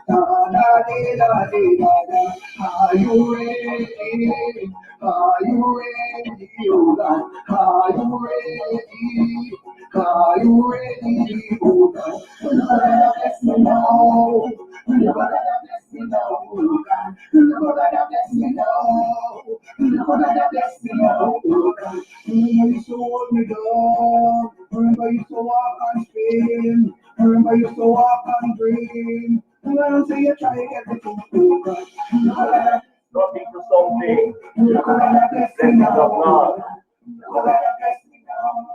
la la dee da dee da da. Are you ready? Are you ready, oh God? Are you ready? Are you ready, oh God? You gotta bless me now. You gotta bless me now, oh God. You gotta bless me now. You gotta bless me now, oh God. Remember you so hold me down. Remember you so walk on spin. Remember you so walk on green. Remember say you try everything, oh God. You gotta Nothing to something. you gotta bless me Blessings of now. God. You gotta bless me now.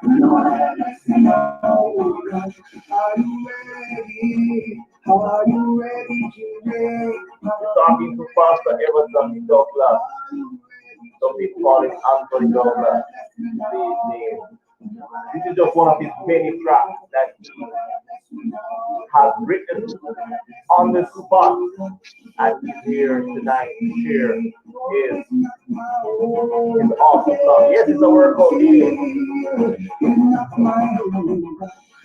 You gotta bless me now. Oh God. Are you ready? Are you ready to wait? You're Are talking you to Pastor ready? Everton Douglas. Are you ready Some to people call him wait? Anthony You Douglas. gotta bless me Say his name. now. You This gotta is just bless one of me his now. many tracks that You he gotta bless me now. has You written gotta bless me on the spot, now. and he's here tonight to share his It's not my own. his awesome song. Yes, it's a workout day. It's not my own.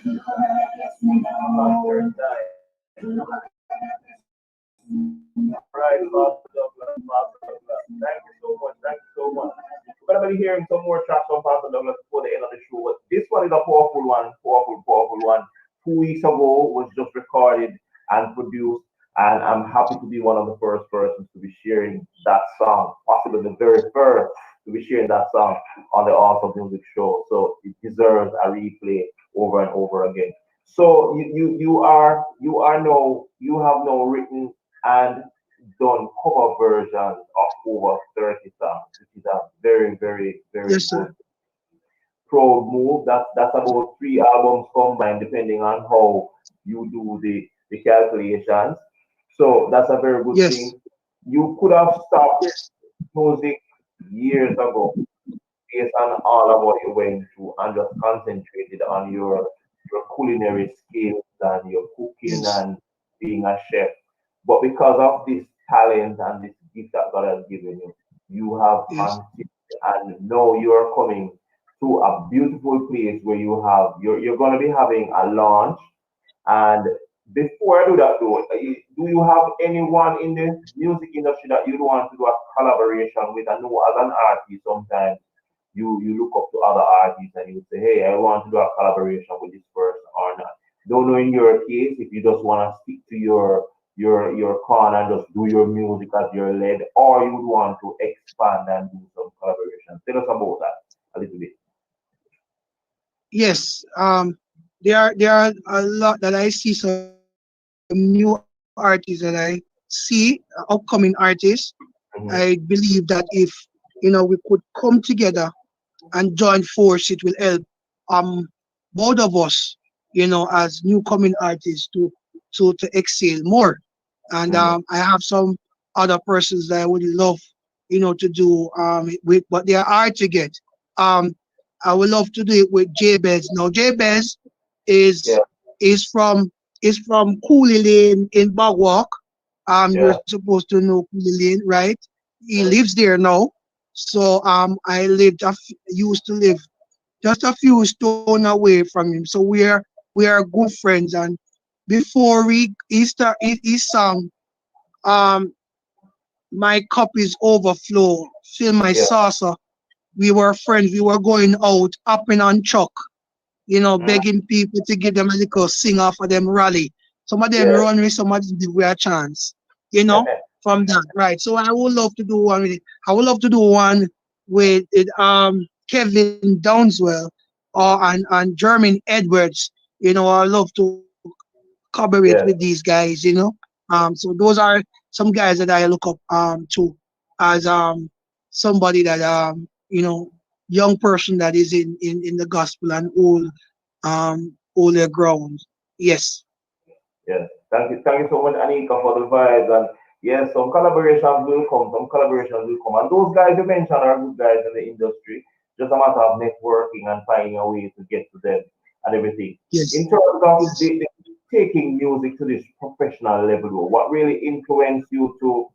You gotta bless me Concert now. time. You gotta Right, Pastor Douglas, Pastor Douglas. Thank you so much. Thank you so much. We're gonna be hearing some more tracks from Pastor Douglas before the end of the show. But this one is is a powerful one, powerful, powerful one. 2 weeks ago was just recorded and produced, and I'm happy to be one of the first persons to be sharing that song, possibly the very first to be sharing that song on the Awesome Music Show. So it deserves a replay over and over again. So you have now written and done cover versions of over 30 songs, which is a very, very, very Yes, good sir. proud move. That's about 3 albums combined, depending on how you do the calculations. So that's a very good Yes. thing. You could have stopped music years ago based on all of what you went through and just concentrated on your culinary skills and your cooking Yes. and being a chef. But because of this talent and this gift that God has given you, you have Yes. continued and now you are coming to a beautiful place where you're going to be having a launch. And before I do that though, do you have anyone in the music industry that you'd want to do a collaboration with? I know as an artist sometimes you look up to other artists and you say, hey, I want to do a collaboration with this person or not. Don't know in your case if you just want to stick to your corner and just do your music as your lead, or you would want to expand and do some collaboration. Tell us about that a little bit. Yes. There are a lot that I see some new artists that I see, upcoming artists. I believe that Hmm. if we could come together and join force, it will help um both of us, as newcoming artists to excel more. And Hmm. I have some other persons that I would love, to do with, but they are hard to get. Um, I would love to do it with Jabez. Now Jabez Yeah, is is from is from Cooley Lane in Bagwalk. You're yeah, supposed to know Cooley Lane, right? He yeah, lives there now. So I used to live just a few stone away from him. So we are good friends. And before he sang, um, my cup is overflow, fill my yeah. saucer. We were friends. We were going out, upping on truck, Mm, begging people to give them a little singer for them rally. Some of them yeah. run with, some of them give we a chance, you know, from that. Right. So I would love to do one with it. I would love to do one with it, Kevin Downswell and Jermaine Edwards. I love to collaborate with Yeah, these guys. So those are some guys that I look up to as somebody that young person that is in the gospel and all their ground. Yes. yeah. Thank you so much, Anika, for the vibes. And yes, some collaborations will come. Some collaborations will come. And those guys you mentioned are good guys in the industry. Just a matter of networking and finding a way to get to them and everything. Yes. In terms of Yes. taking music to this professional level, though, what really influenced you to,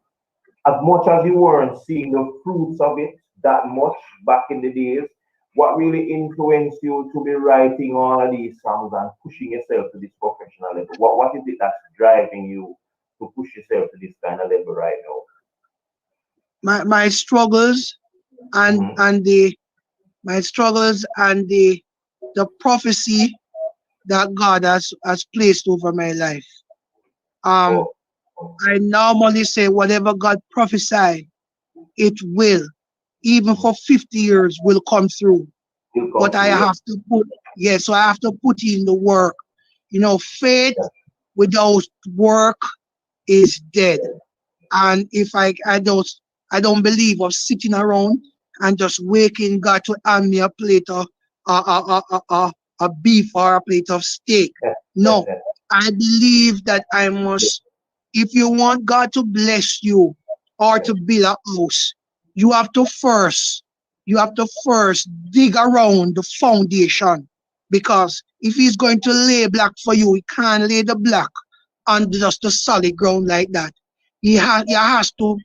as much as you weren't seeing the fruits of it that much back in the days, what really influenced you to be writing all of these songs and pushing yourself to this professional level? What is it that's driving you to push yourself to this kind of level right now? My struggles and Hmm. and the my struggles and the prophecy that God has placed over my life. Um, Oh, I normally say whatever God prophesied, it will, even mhm. for 50 years, will come through. Will But come I through, yeah. have to put, yeah, so I have to put in the work. Faith Yeah, without work is dead. yeah, And if I don't believe of sitting around and just waking God to hand me a plate of a beef or a plate of steak. No, I believe that I must. If you want God to bless you or yeah, to build a house, you have to first you have to first dig around the foundation, because if He's going to lay block for you, He can't lay the block on just the solid ground like that. He has to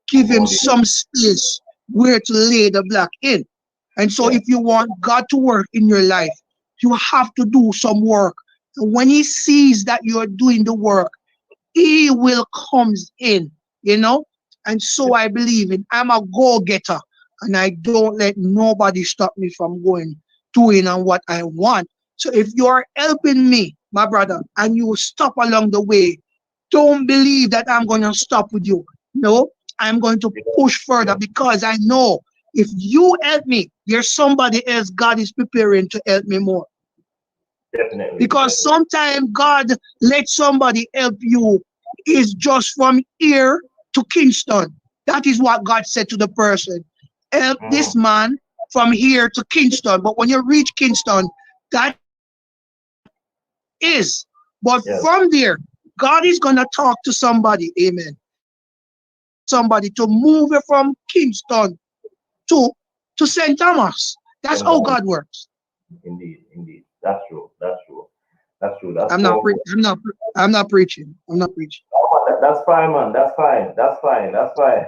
give him more some space where to lay the block in. And so yeah, if you want God to work in your life, you have to do some work. And when he sees that you're doing the work, he will comes in, you know. And yeah, so I believe in I'm a go-getter, and I don't let nobody stop me from going doing and what I want. So if you are helping me, my brother, and you stop along the way, don't believe that I'm going to stop with you. No, I'm going to Yeah, push further yeah, because I know if you help me, there's somebody else God is preparing to help me more. definitely, Because definitely. sometimes God let somebody help you is just from here to Kingston. That is what God said to the person. Help Mm, this man from here to Kingston. But when you reach Kingston, that is. But yes, from there, God is going to talk to somebody. Amen. God is going to talk to somebody to move you from Kingston to, to St. Thomas. That's and how God works. indeed, indeed. That's true. That's true. That's true. That's I'm not, powerful. I'm not preaching. I'm not preaching. That's fine, man. That's fine. That's fine. That's fine.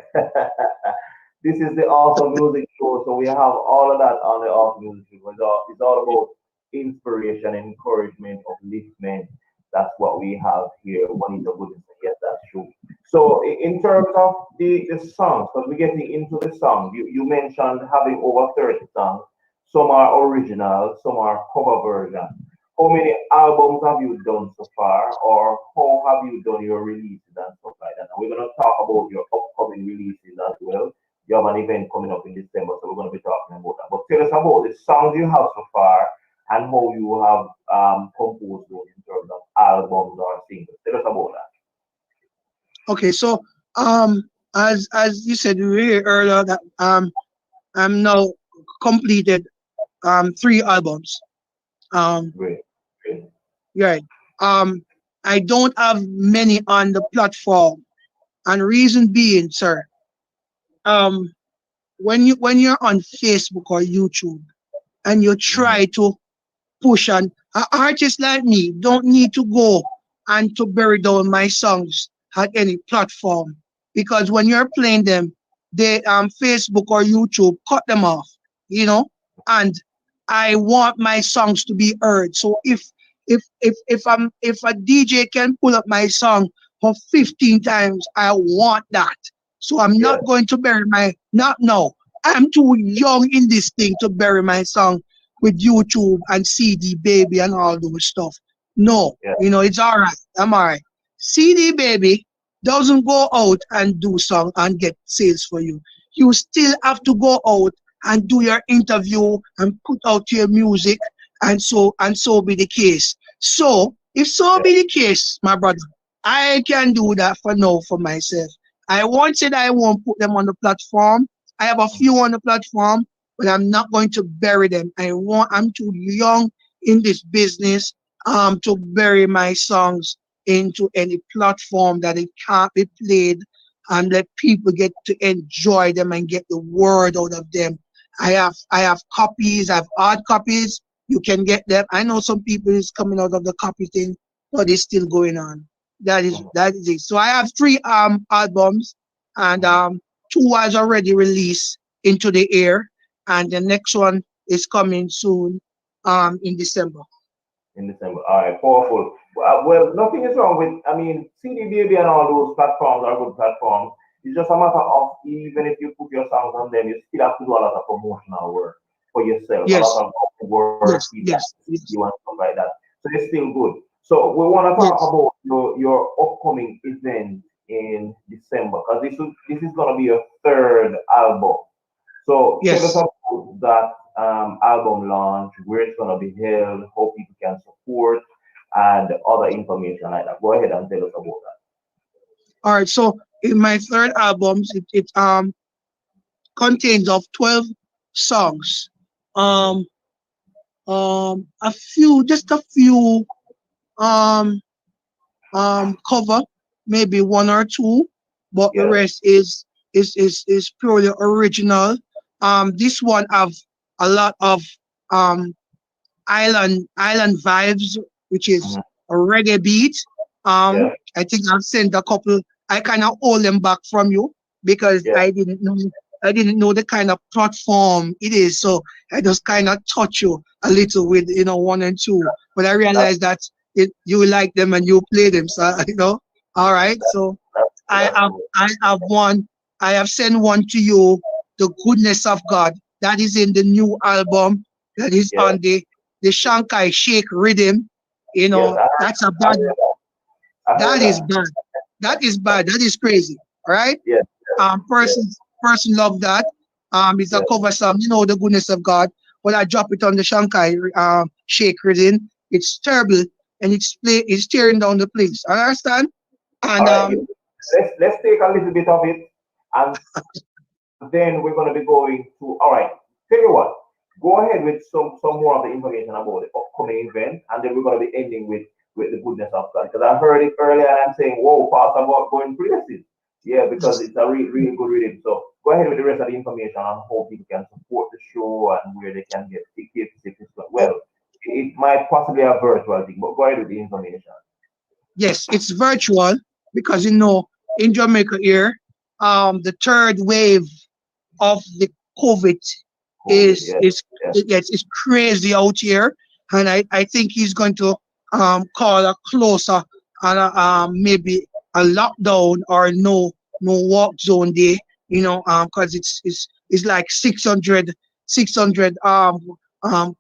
This is the Awesome Music Show, so we have all of that on the Awesome Music Show. It's all about inspiration, encouragement, upliftment. That's what we have here. Juanita Goodness, yes, that's true. So, in terms of the songs, because we're getting into the song, you mentioned having over 30 songs. Some are original, some are cover version. How many albums have you done so far, or how have you done your releases and stuff like that? And we're going to talk about your upcoming releases as well. You have an event coming up in December, so we're going to be talking about that. But tell us about the songs you have so far and how you have composed those in terms of albums or singles. Tell us about that. Okay, so as you said earlier that I'm now completed 3 albums. Um Great, great. right. Um I don't have many on the platform, and reason being, sir, um when you're on Facebook or YouTube and you Mm-hmm. try to push on artists like me don't need to go and to bury down my songs at any platform, because when you're playing them, they Facebook or YouTube cut them off, you know. And I want my songs to be heard. So if a DJ can pull up my song for 15 times, I want that. So I'm Yes, not going to bury my not no. I'm too young in this thing to bury my song with YouTube and CD Baby and all those stuff. No, yes, it's all right. I'm all right. CD Baby doesn't go out and do song and get sales for you. You still have to go out and do your interview and put out your music, and so be the case. So if so yes. be the case, my brother, I can do that for now for myself. I once said I won't put them on the platform. I have a few on the platform, but I'm not going to bury them. I'm too young in this business to bury my songs into any platform that it can't be played and let people get to enjoy them and get the word out of them. I have copies, I have hard copies. You can get them. I know some people is coming out of the copy thing, but it's still going on. Mhm, That is it. So I have 3 albums, and mhm. 2 was already released into the air, and the next one is coming soon in December. In December. All right, powerful. Well, nothing is wrong with, I mean, CD Baby and all those platforms are good platforms. It's just a matter of even if you put your songs on them, you still have to do a lot of promotional work for yourself, a Yes, lot of work, yes, people have yes, to see yes, you and stuff like that. So it's still good. So we want to talk yes, about your upcoming event in December because this is going to be your third album. So tell us yes. about that album launch, where it's gonna be held, how people can support, and other information like that. Go ahead and tell us about that. All right. So in my third albums, it contains of 12 songs. Mhm. Um, just a few um cover, maybe 1 or 2, but the Yes, rest is purely original. This one have a lot of um island vibes, which is mhm. a reggae beat. Yes, I think I've sent a couple. I kind of hold them back from you because yes, I didn't know the kind of platform it is. So I just kind of touch you a little with 1 and 2. But I that's realized that you like them and you play them. So all right. that's So that's I that's have cool. I have one. I have sent one to you, The Goodness of God. That is in the new album. that is Yeah. on the Shanghai Shake rhythm. Yes, That's a I bad. heard that. I heard That is that. bad. That is bad. That is crazy. All right. Yes, yes, Person love that. It's a yes, cover song. The goodness of God. When I drop it on the Shanghai Shake rhythm, it's terrible and it's tearing down the place. Understand? all And right. Let's take a little bit of it, and then we're going to be going to. All right. Tell you what. Go ahead with some more of the information about the upcoming event, and then we're going to be ending with the goodness of God. Because I heard it earlier, and I'm saying, "Whoa, Pastor, about going places." Yeah, because it's a really good reading. So go ahead with the rest of the information on how people can support the show and where they can get tickets. If it's oh, well, it might possibly a virtual thing, but go ahead with the information. yes, it's virtual because in Jamaica here, the third wave of the COVID COVID, yes, is yes, yes, it's crazy out here, and I think he's going to call a closer and maybe a lockdown or no walk zone day, because it's like 600 um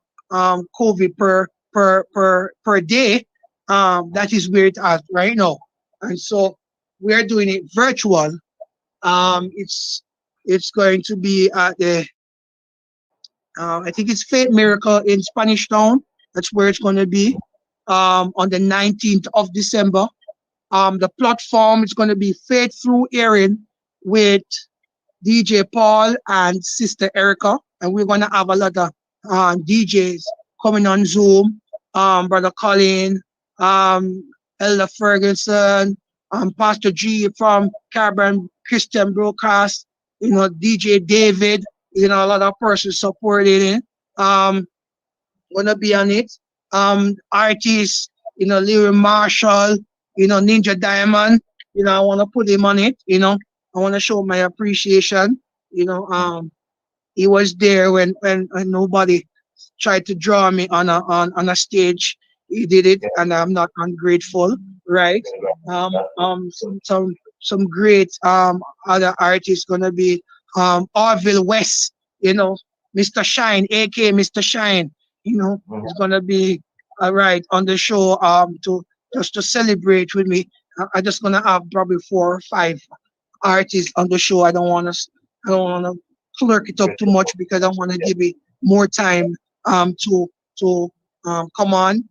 COVID per day. That is where it's at right now, and so we're doing it virtual. It's going to be at the I think it's Faith Miracle in Spanish Town. That's where it's going to be on the 19th of December. The platform is going to be Faith Through Erin with DJ Paul and Sister Erica, and we're going to have a lot of DJs coming on Zoom. Brother Colin, um, Elder Ferguson, Pastor G from Caribbean Christian Broadcast, DJ David, a lot of persons supporting it. Gonna be on it. Artists, Lyra Marshall, Ninja Diamond, I wanna put him on it. I wanna show my appreciation. You know, um he was there when nobody tried to draw me on a stage. He did it yes. and I'm not ungrateful, right? That's good. Some great other artists gonna be Orville West, Mr. Shine, aka Mr. Shine, is Mhm. gonna be right on the show to just to celebrate with me. I just gonna have probably 4 or 5 artists on the show. I don't wanna clerk it up Great too much support. because I wanna Yes, give it more time to come on.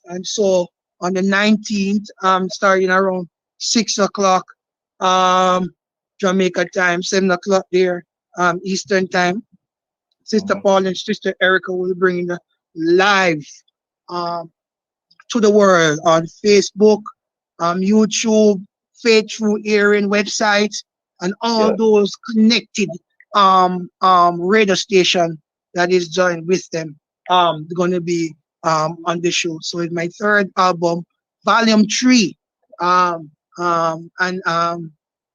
And so on the 19th, starting around 6 o'clock, um, Jamaica time, 7 o'clock there, Eastern time. Sister mhm. Paul and Sister Erica will bring the live um, to the world on Facebook, YouTube, Faith Through Erin website, and all Yes, those connected radio station that is joined with them. Going to be on the show. So it's my third album, Volume 3. And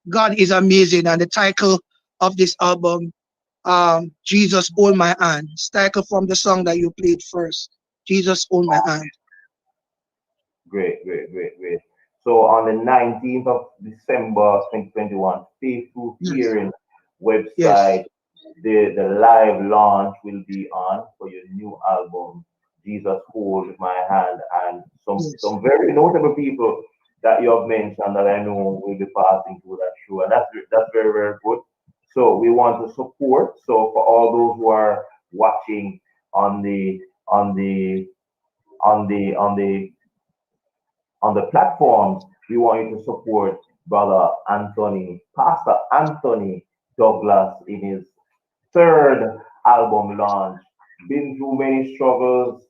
God is amazing. And the title of this album, Jesus Hold My Hand. It's titled from the song that you played first. Jesus Hold My Hand. great. So on the 19th of December 2021, Faithful Yes. Hearing Yes. website, the live launch will be on for your new album, Jesus Hold My Hand, and Yes. some very notable people that you have mentioned that I know will be passing through that show, and that's very good. So we want to support. So for all those who are watching on the on the on the platforms, we want you to support Brother Anthony, Pastor Anthony Douglas in his third album launch. Been through many struggles,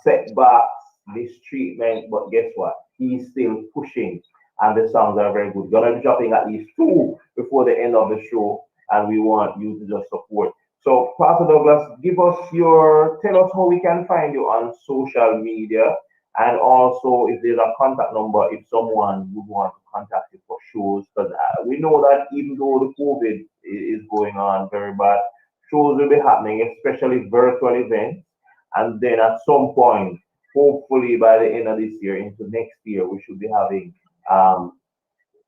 setbacks, mistreatment, but guess what? He's still pushing, and the songs are very good. Gonna be dropping at least 2 before the end of the show, and we want you to just support. So, Pastor Douglas, tell us how we can find you on social media, and also if there's a contact number if someone would want to contact you for shows, because we know that even though the COVID is going on very bad, shows will be happening, especially virtual events. And then at some point, hopefully by the end of this year into next year, we should be having um,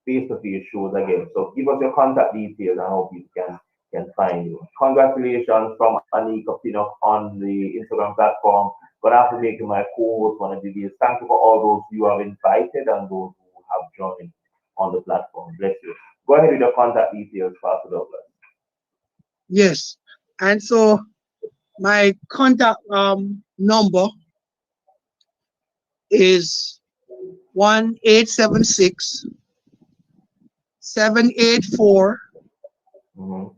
face-to-face shows again. So give us your contact details and how people can find you. Congratulations from Anika Pinnock on the Instagram platform. But after making my co-host one of the videos, thank you for all those you have invited and those who have joined on the platform. Bless you. Go ahead with your contact details, Pastor Douglas. Yes. And so my contact number is 1-876 784 Mm-hmm.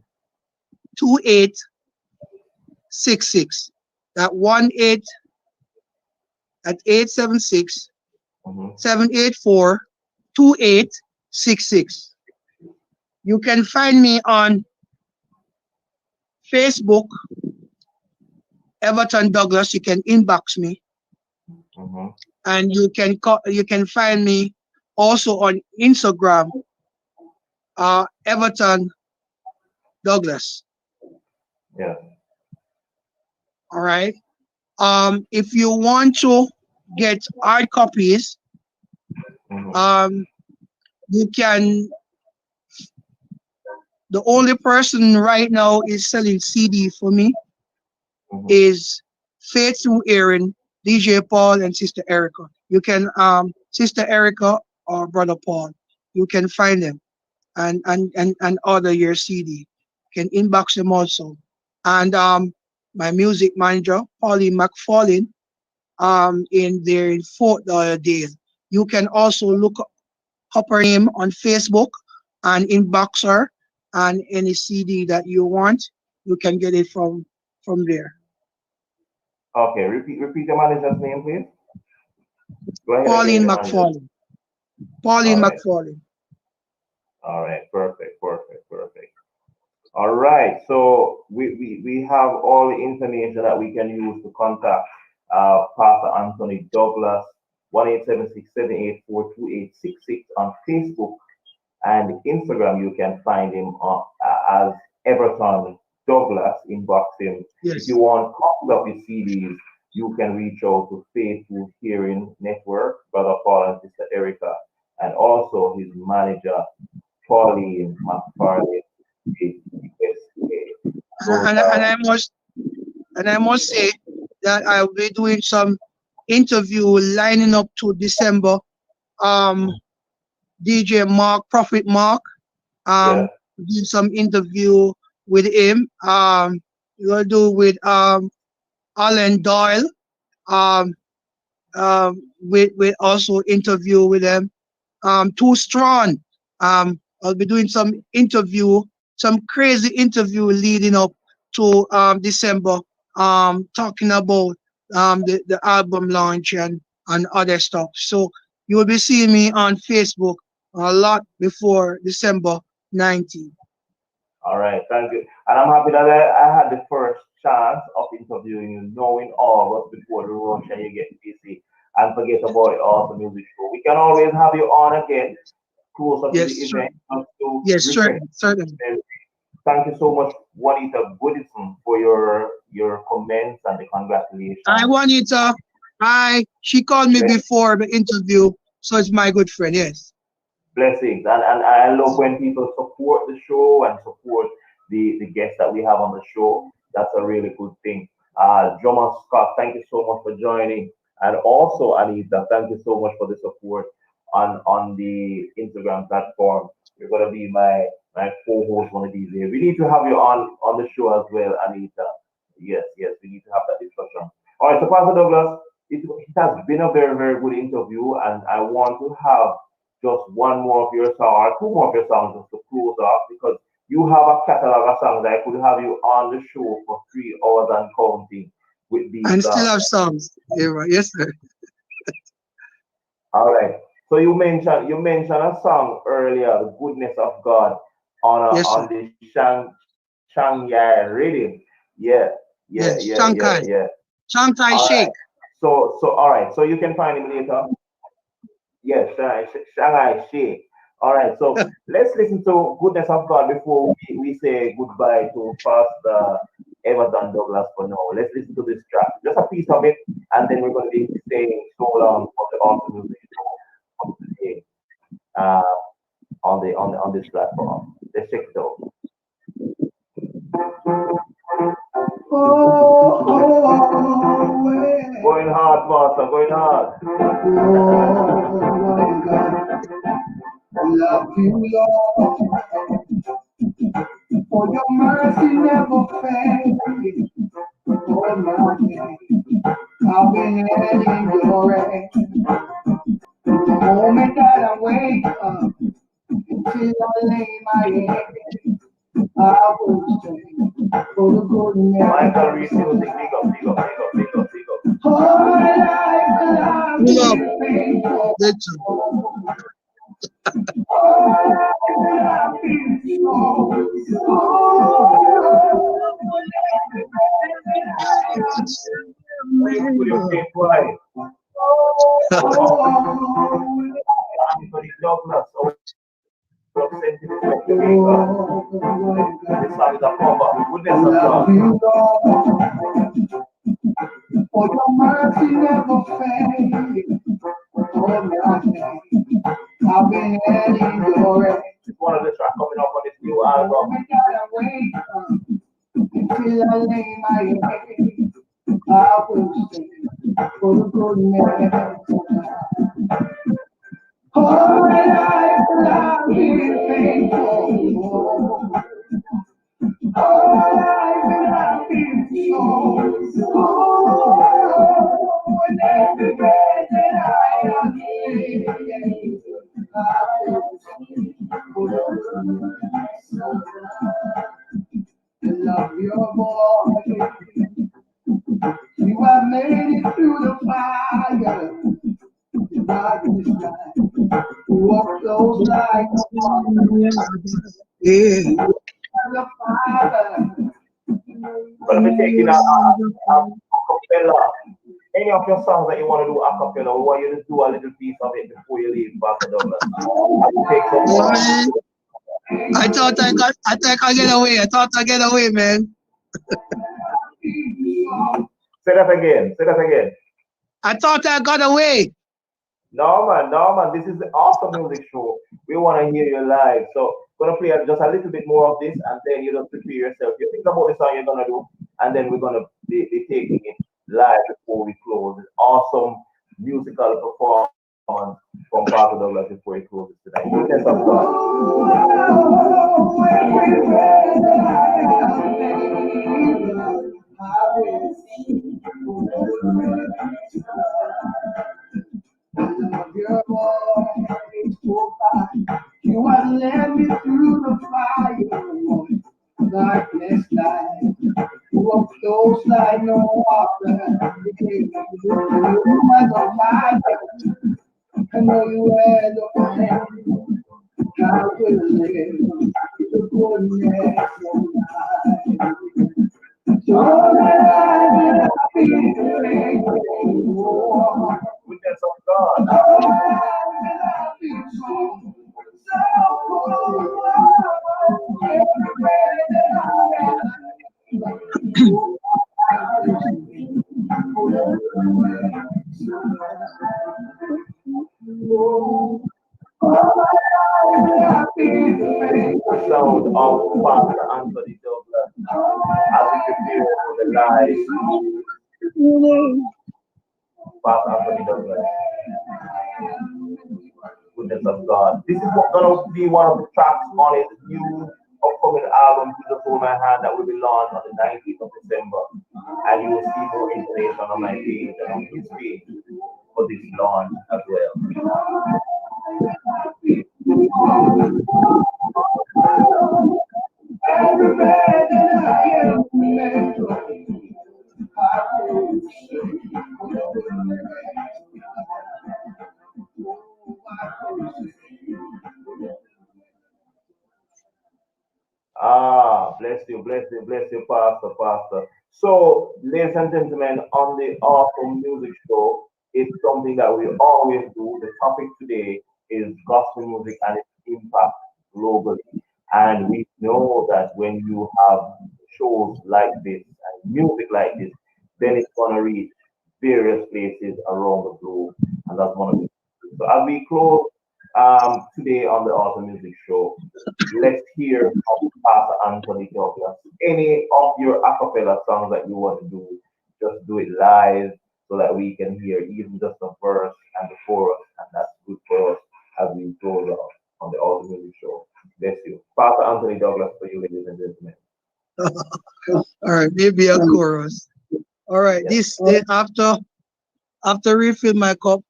2866. That 1-8 at 876 Mm-hmm. 784 2866. You can find me on Facebook, Everton Douglas. You can inbox me, Mm-hmm. and you can find me also on Instagram, Everton Douglas. Yeah. All right. If you want to get hard copies, Mm-hmm. um, you can. The only person right now is selling CD for me Mm-hmm. is Faith Through Aaron, DJ Paul, and Sister Erica. You can Sister Erica or Brother Paul. You can find them and order your CD. You can inbox them also. And my music manager, Pauline McFarlane, in there in Fort Lauderdale. You can also look up her name on Facebook and inbox her, and any CD that you want, you can get it from there. Okay, repeat the manager's name, please. Go ahead again, Pauline the manager. McFarlane. All Pauline right. McFarlane. All right. Perfect. Perfect. Perfect. All right. So we have all the information that we can use to contact Pastor Anthony Douglas, 1-876-784-2866 on Facebook and Instagram. You can find him as Everton Douglas. Inbox him. If you Yes. want copies of his CDs, you can reach out to Faithful Hearing Network, Brother Paul and Sister Erica, and also his manager, Pauline McFarlane. USA. Those And are I must say that I'll be doing some interview lining up to December. Um, DJ Mark, Prophet Mark, yeah. did some interview with him. We'll do with Alan Doyle. Um, with also interview with them. Too strong. I'll be doing some interview, some crazy interview leading up to December. Talking about the album launch and other stuff. So you will be seeing me on Facebook a lot before December 19th. All right. Thank you. And I'm happy that I had the first chance of interviewing you, knowing August before the rush and you get busy and forget about the awesome music show. We can always have you on again closer to the Yes, event just to yes, refresh. certain, certain. Thank you so much, Juanita Goodison, for your comments and the I congratulations. Juanita. She called me before the interview, so it's my good friend. Yes. Blessings. And I love when people support the show and support the guests that we have on the show. That's a really good thing. Drummer Scott, thank you so much for joining. And also, Anita, thank you so much for the support on the Instagram platform. You're gonna be my co-host one of these days. We need to have you on the show as well, Anita. Yes, yes, we need to have that discussion. All right, so Pastor Douglas, it has been a very, very good interview, and I want to have just one more of your songs or two more of your songs just to close off because you have a catalog of songs that I could have you on the show for 3 hours and counting with these And still songs. have songs. Yeah, right. Yes, sir. All right. So you mentioned a song earlier, "The Goodness of God," Yes, on sir. the Shanghai rhythm. Yeah, yeah, Yes. yeah, yeah, Shanghai. yeah. Shanghai All Shake. right. So all right. So you can find him later. Yes, Shanghai Shake. All right, so let's listen to Goodness of God before we say goodbye to Pastor Everton Douglas for now. Let's listen to this track, just a piece of it, and then we're going to be staying so long for the awesome music show of today uh, on this platform. Let's check it out. hard, Pastor, going hard. Love you, Lord, for your mercy never fails. Oh, my God, I've been heading your way. The moment that I wake up till I lay my head, I will sing for the goodness. Michael Reese music, big up, big up, big up, big up, big up. All my life I've Big up. been faithful. Big time. All my life I've been strong. Please put your faith right. Anthony Douglas, of Central Jamaica. This song is a cover. Goodness of Love God. you, Lord, for your mercy never fails. Oh, my God, I've been heading your way. It's one of the tracks coming up on this new album. I wait until I lay my head. I will sing for the goodness of God. All my life I've been faithful. All my life I've been so. And every breath that I am taking, I will sing for the goodness of God. I love your voice. You have made it through the fire, the darkest night. Walk those lights Yeah. the Father. But let me take in a cappella. Any of your songs that you want to do a cappella, we want you to do a little piece of it before you leave, Pastor Douglas. Take some more. I thought I get away. I thought I get away, man. Say that again. Say that again. I thought I got away. No man, this is the awesome music show. We want to hear you live. So gonna play just a little bit more of this and then you just prepare yourself. You think about the song you're gonna do, and then we're gonna be taking it live before we close. It's awesome musical performance from Pastor Douglas before he closes tonight. Goodness of God. You have led me through the fire, darkness light. Walk those like no other. You are the fire. I know you had the plan. I will live the goodness of God. So I feel grateful. Goodness of God. I feel The sound of Pastor Anthony Douglas as we prepare for the live. Pastor Anthony Douglas. Goodness of God. This is gonna be one of the tracks on his new upcoming album, Jesus Hold My Hand, that will be launched on the 19th of December. And you will see more information on my page and on his page for this launch as well. every breath that I am making. I will Bless you, Pastor. So, ladies and gentlemen, on the Awesome Music Show, it's something that we always do. The topic today is gospel music and its impact globally. And we know that when you have shows like this and music like this, then it's gonna reach various places around the globe, and that's one of the. So as we close today on the Awesome Music Show, let's hear from Pastor Anthony Douglas. Any of your a cappella songs that you want to do, just do it live so that we can hear even just the verse and the chorus, and that's good for us as we go out on the All Music Show. Bless you. Pastor Anthony Douglas for you, ladies and gentlemen. All right, maybe a chorus. All right, Yes. this after refill my cup,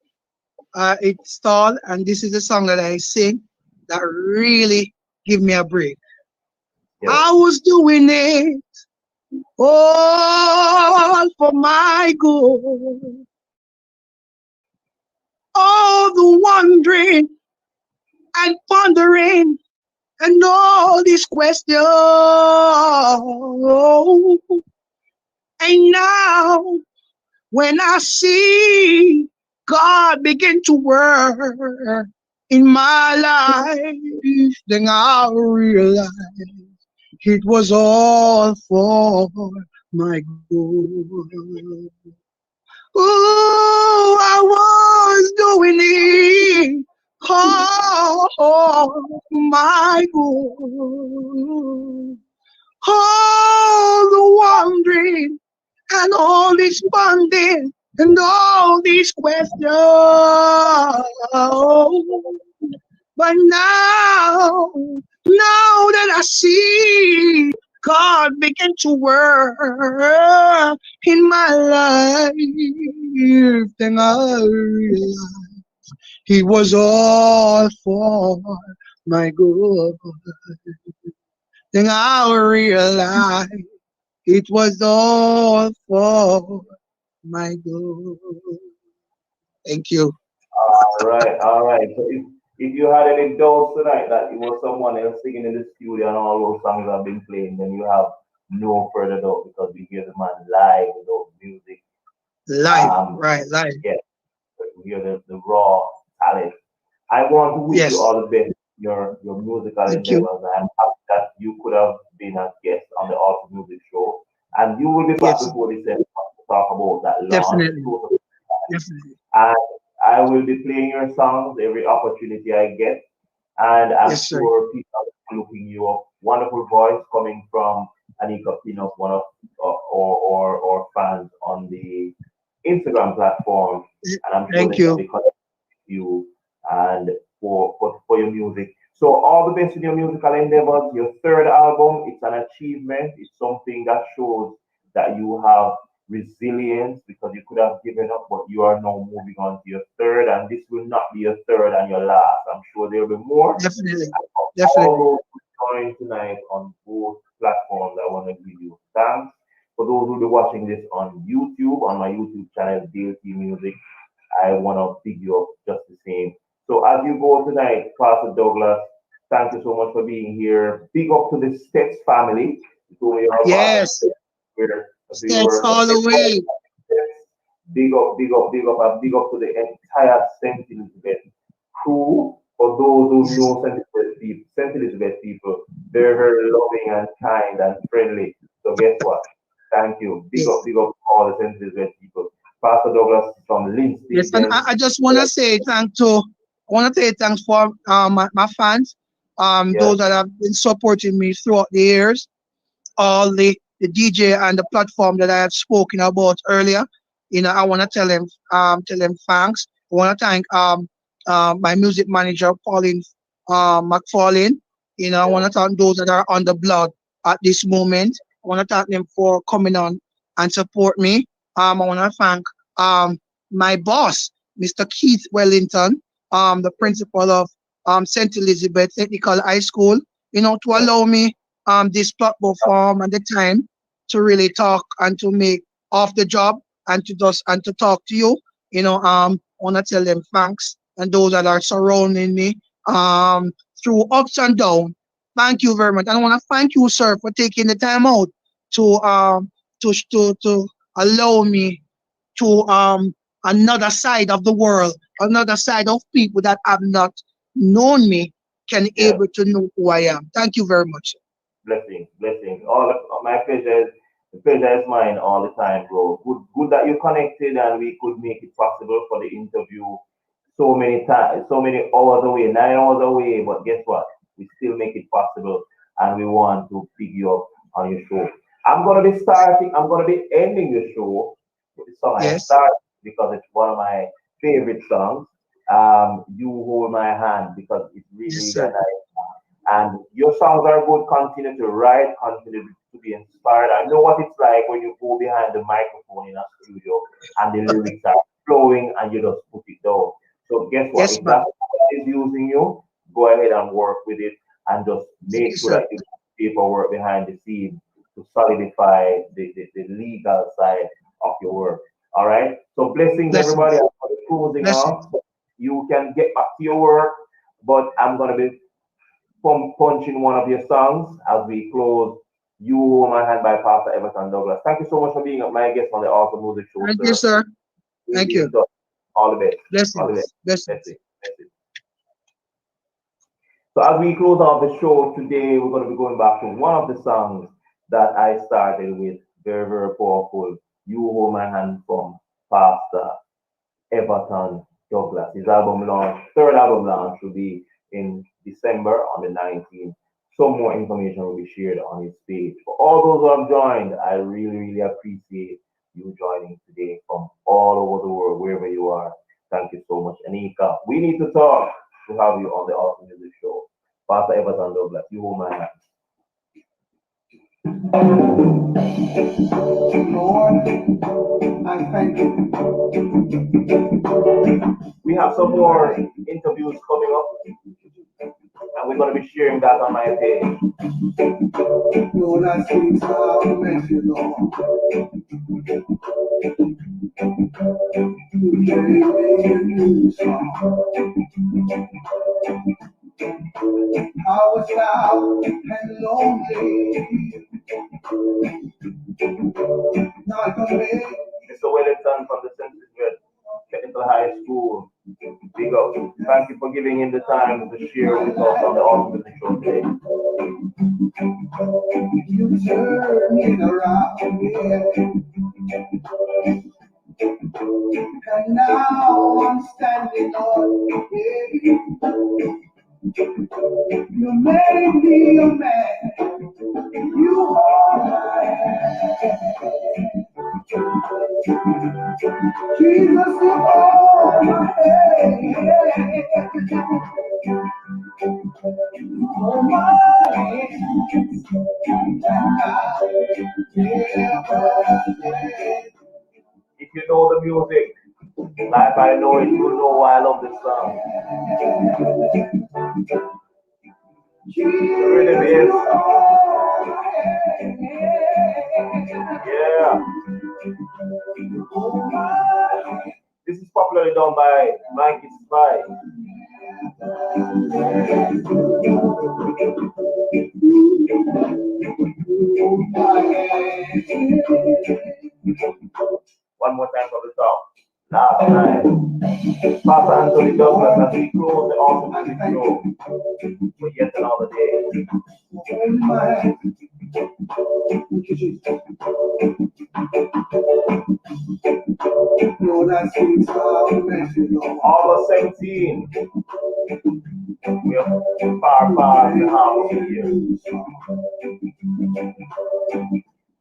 it stalled, and this is the song that I sing that really give me a break. Yes. I was doing it all for my good, all the wondering and pondering and all these questions. And now, when I see God begin to work in my life, then I realize it was all for my good. Oh, I was doing it all for my good. All the wandering and all this bonding and all these questions. But now that I see God begin to work in my life, then I realize He was all for my good. Then I realize it was all for my good. Thank you. All right, all right. So if you had any doubts tonight that it was someone else singing in the studio and all those songs have been playing, then you have no further doubt because we hear the man live without music. Life, right, life. Yeah, we hear the raw talent. I want to wish you Yes, all the best in your musical thank you. endeavors. I'm happy that you could have been a guest on the Art Music Show. And you will be back Yes, before December to talk about that launch. definitely, definitely. And I will be playing your songs every opportunity I get. And I'm Yes, sir. sure people are looking you up. Wonderful voice coming from Anika Pinos, one of or fans on the Instagram platform. And I'm sure Thank they can you. be connected with you and for your music. So all the best in your musical endeavors. Your third album, it's an achievement. It's something that shows that you have resilience because you could have given up, but you are now moving on to your third, and this will not be your third and your last. I'm sure there will be more. Definitely, And for all definitely. those who joined tonight on both platforms, I want to give you thanks. For those who will be watching this on YouTube, on my YouTube channel, DLT Music, I want to big you up just the same. So as you go tonight, Pastor Douglas, thank you so much for being here. Big up to the Steps family. You told me you're a part of Yes, Steps here. So steps you're a all the way. Steps. Big up, big up, big up, and big up to the entire St. Elizabeth crew. For those who Yes, know St. Elizabeth people, they're very loving and kind and friendly. So guess what? Thank you. yes, Big up all the St. Elizabeth people. Pastor Douglas from Lynn yes. And Stadium. I just want to say I want to say thanks for my fans, Yes, those that have been supporting me throughout the years. All the DJ and the platform that I have spoken about earlier. I want to tell them thanks. I want to thank my music manager Pauline McFarlane. I want yes, to thank those that are on the blog at this moment. I want to thank them for coming on and support me. I want to thank my boss, Mr. Keith Wellington, the principal of St. Elizabeth Technical High School, to yes, allow me this platform and the time to really talk and to make off the job and to talk to you. I want to tell them thanks and those that are surrounding me through ups and downs. Thank you very much. And I want to thank you, sir, for taking the time out to to allow me to another side of the world, another side of people that have not known me can yes. able to know who I am. Thank you very much. Blessing, blessing. My pleasure, the pleasure is mine all the time, bro. Good that you connected and we could make it possible for the interview so many times, so many hours away, 9 hours away. But guess what? We still make it possible, and we want to pick you up on your show. I'm gonna be ending the show with the song I Yes. started. because it's one of my favorite songs. You Hold My Hand because it's really, Yes, really sir. nice. And your songs are good. Continue to write, continue to be inspired. I know what it's like when you go behind the microphone in a studio and the lyrics are flowing and you just put it down. So guess what? Yes, If man. that is using you, go ahead and work with it and just Thank make you, sure sir. that you do paperwork behind the scenes to solidify the legal side of your work. All right. So blessings everybody. Blessings. I'm closing Blessings. off. You can get back to your work, but I'm gonna be punching one of your songs as we close. You Hold My Hand by Pastor Everton Douglas. Thank you so much for being my guest on the Awesome Music Show, Thank you, sir. sir. We'll Thank be you. in touch. All the best. All the best. Blessings. That's Blessings. it. That's it. So as we close off the show today, we're going to be going back to one of the songs that I started with. Very, very powerful. You Hold My Hand from Pastor Everton Douglas. His album launch, third album launch, will be in December on the 19th. Some more information will be shared on his page. For all those who have joined, I really, really appreciate you joining today from all over the world, wherever you are. Thank you so much, Anika. We need to talk to have you on the Awesome Music Show. Pastor Everton Douglas, you hold my hand. Lord, I thank you. We have some more interviews coming up, and we're going to be sharing that on my page. Lord, I speak how to bless you, Lord. You gave me a new song. I was down and lonely. Now I can make Mr. Wellington from the St. Technical High School. Big up. Thank you for giving him the time to share with us on the Awesome Music Show today. you turn it around, yeah. And now I'm standing on, yeah. You made me a man. You are my hand. Jesus, you are my hand. You are my hand. And I never let If you know the music, like I know it, you know why I love this song. The rhythm is, yeah. This is popularly done by Mikey Spy. One more time from the top. Last night, Pastor Anthony Douglas as we close the Awesome Music Show for yet another day. Lord, I speak how bless you, Lord. August 17, we are far past the half of the year.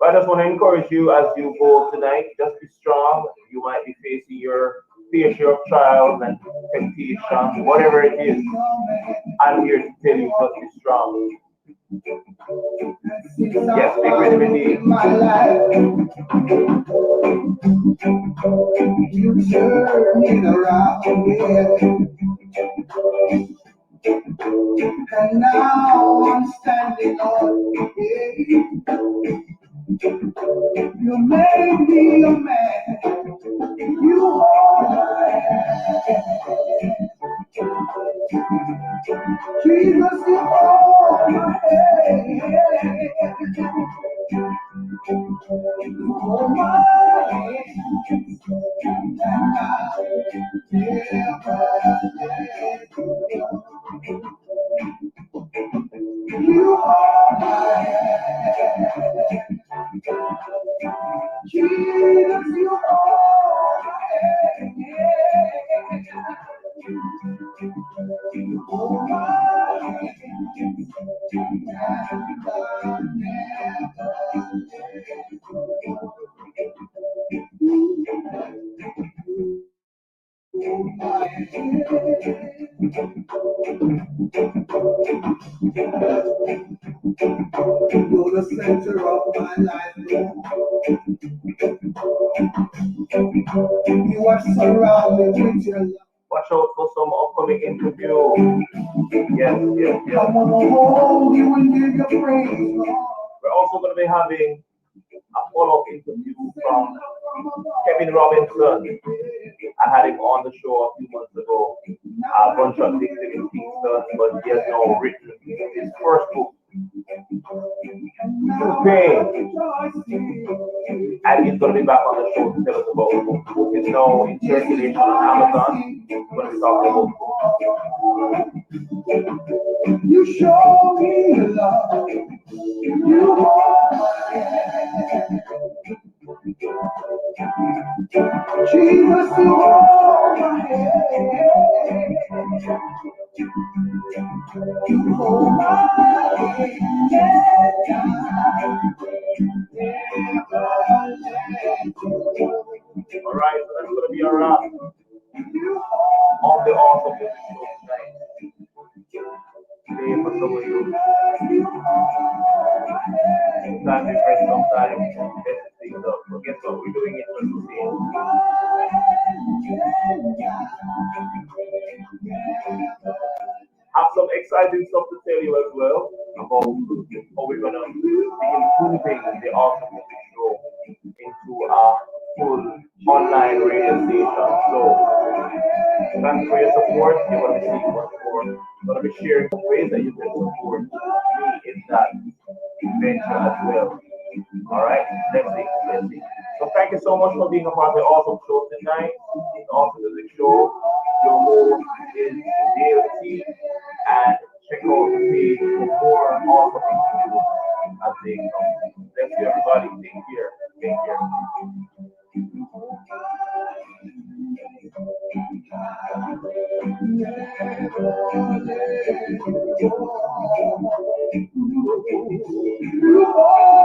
But I just want to encourage you as you go tonight, just be strong. You might be facing your fair share of trials and temptation, whatever it is. I'm here to tell you, just be strong. Yes, big rhythm indeed. My life, you turn it around, yeah. And now I'm standing on, yeah. You made me a man. You are my hand. Jesus, you are my hand. You are my hand. And I never let you go. You are my hand. Jesus, you are my hand. You are my hand. And I never let you go. You're the center of my life, Lord. You are surrounded with your love. Watch out for some upcoming interview. Yes, yes, I yes. want to hold you and give you praise, Lord. We're also going to be having a follow-up interview from Kevin Robinson. I had him on the show a few months ago. A bunch of things in Kingston, but he has now written his first book, Pain. And he's going to be back on the show to tell us about the book. The book is now in circulation on Amazon. We're going to be talking about the book. You show me love. You hold my hand. Jesus, you hold my hand. You hold my hand. All right, so that's going to be a wrap on the awesome music show tonight. Today, for some of you, time different sometimes, mess things up. But guess what? We're doing it for the same. Have some exciting stuff to tell you as well about how we're gonna be improving the awesome music show into a full online radio station. So thanks for your support. You're gonna be seeing much more. I'm gonna be sharing some ways that you can support me in that venture as well. Alright, let's see. So thank you so much for being a part of the awesome show tonight. The awesome music show. Your host is Dayle, and check out the page for more awesome interviews as they come. Bless you everybody. Take care. You hold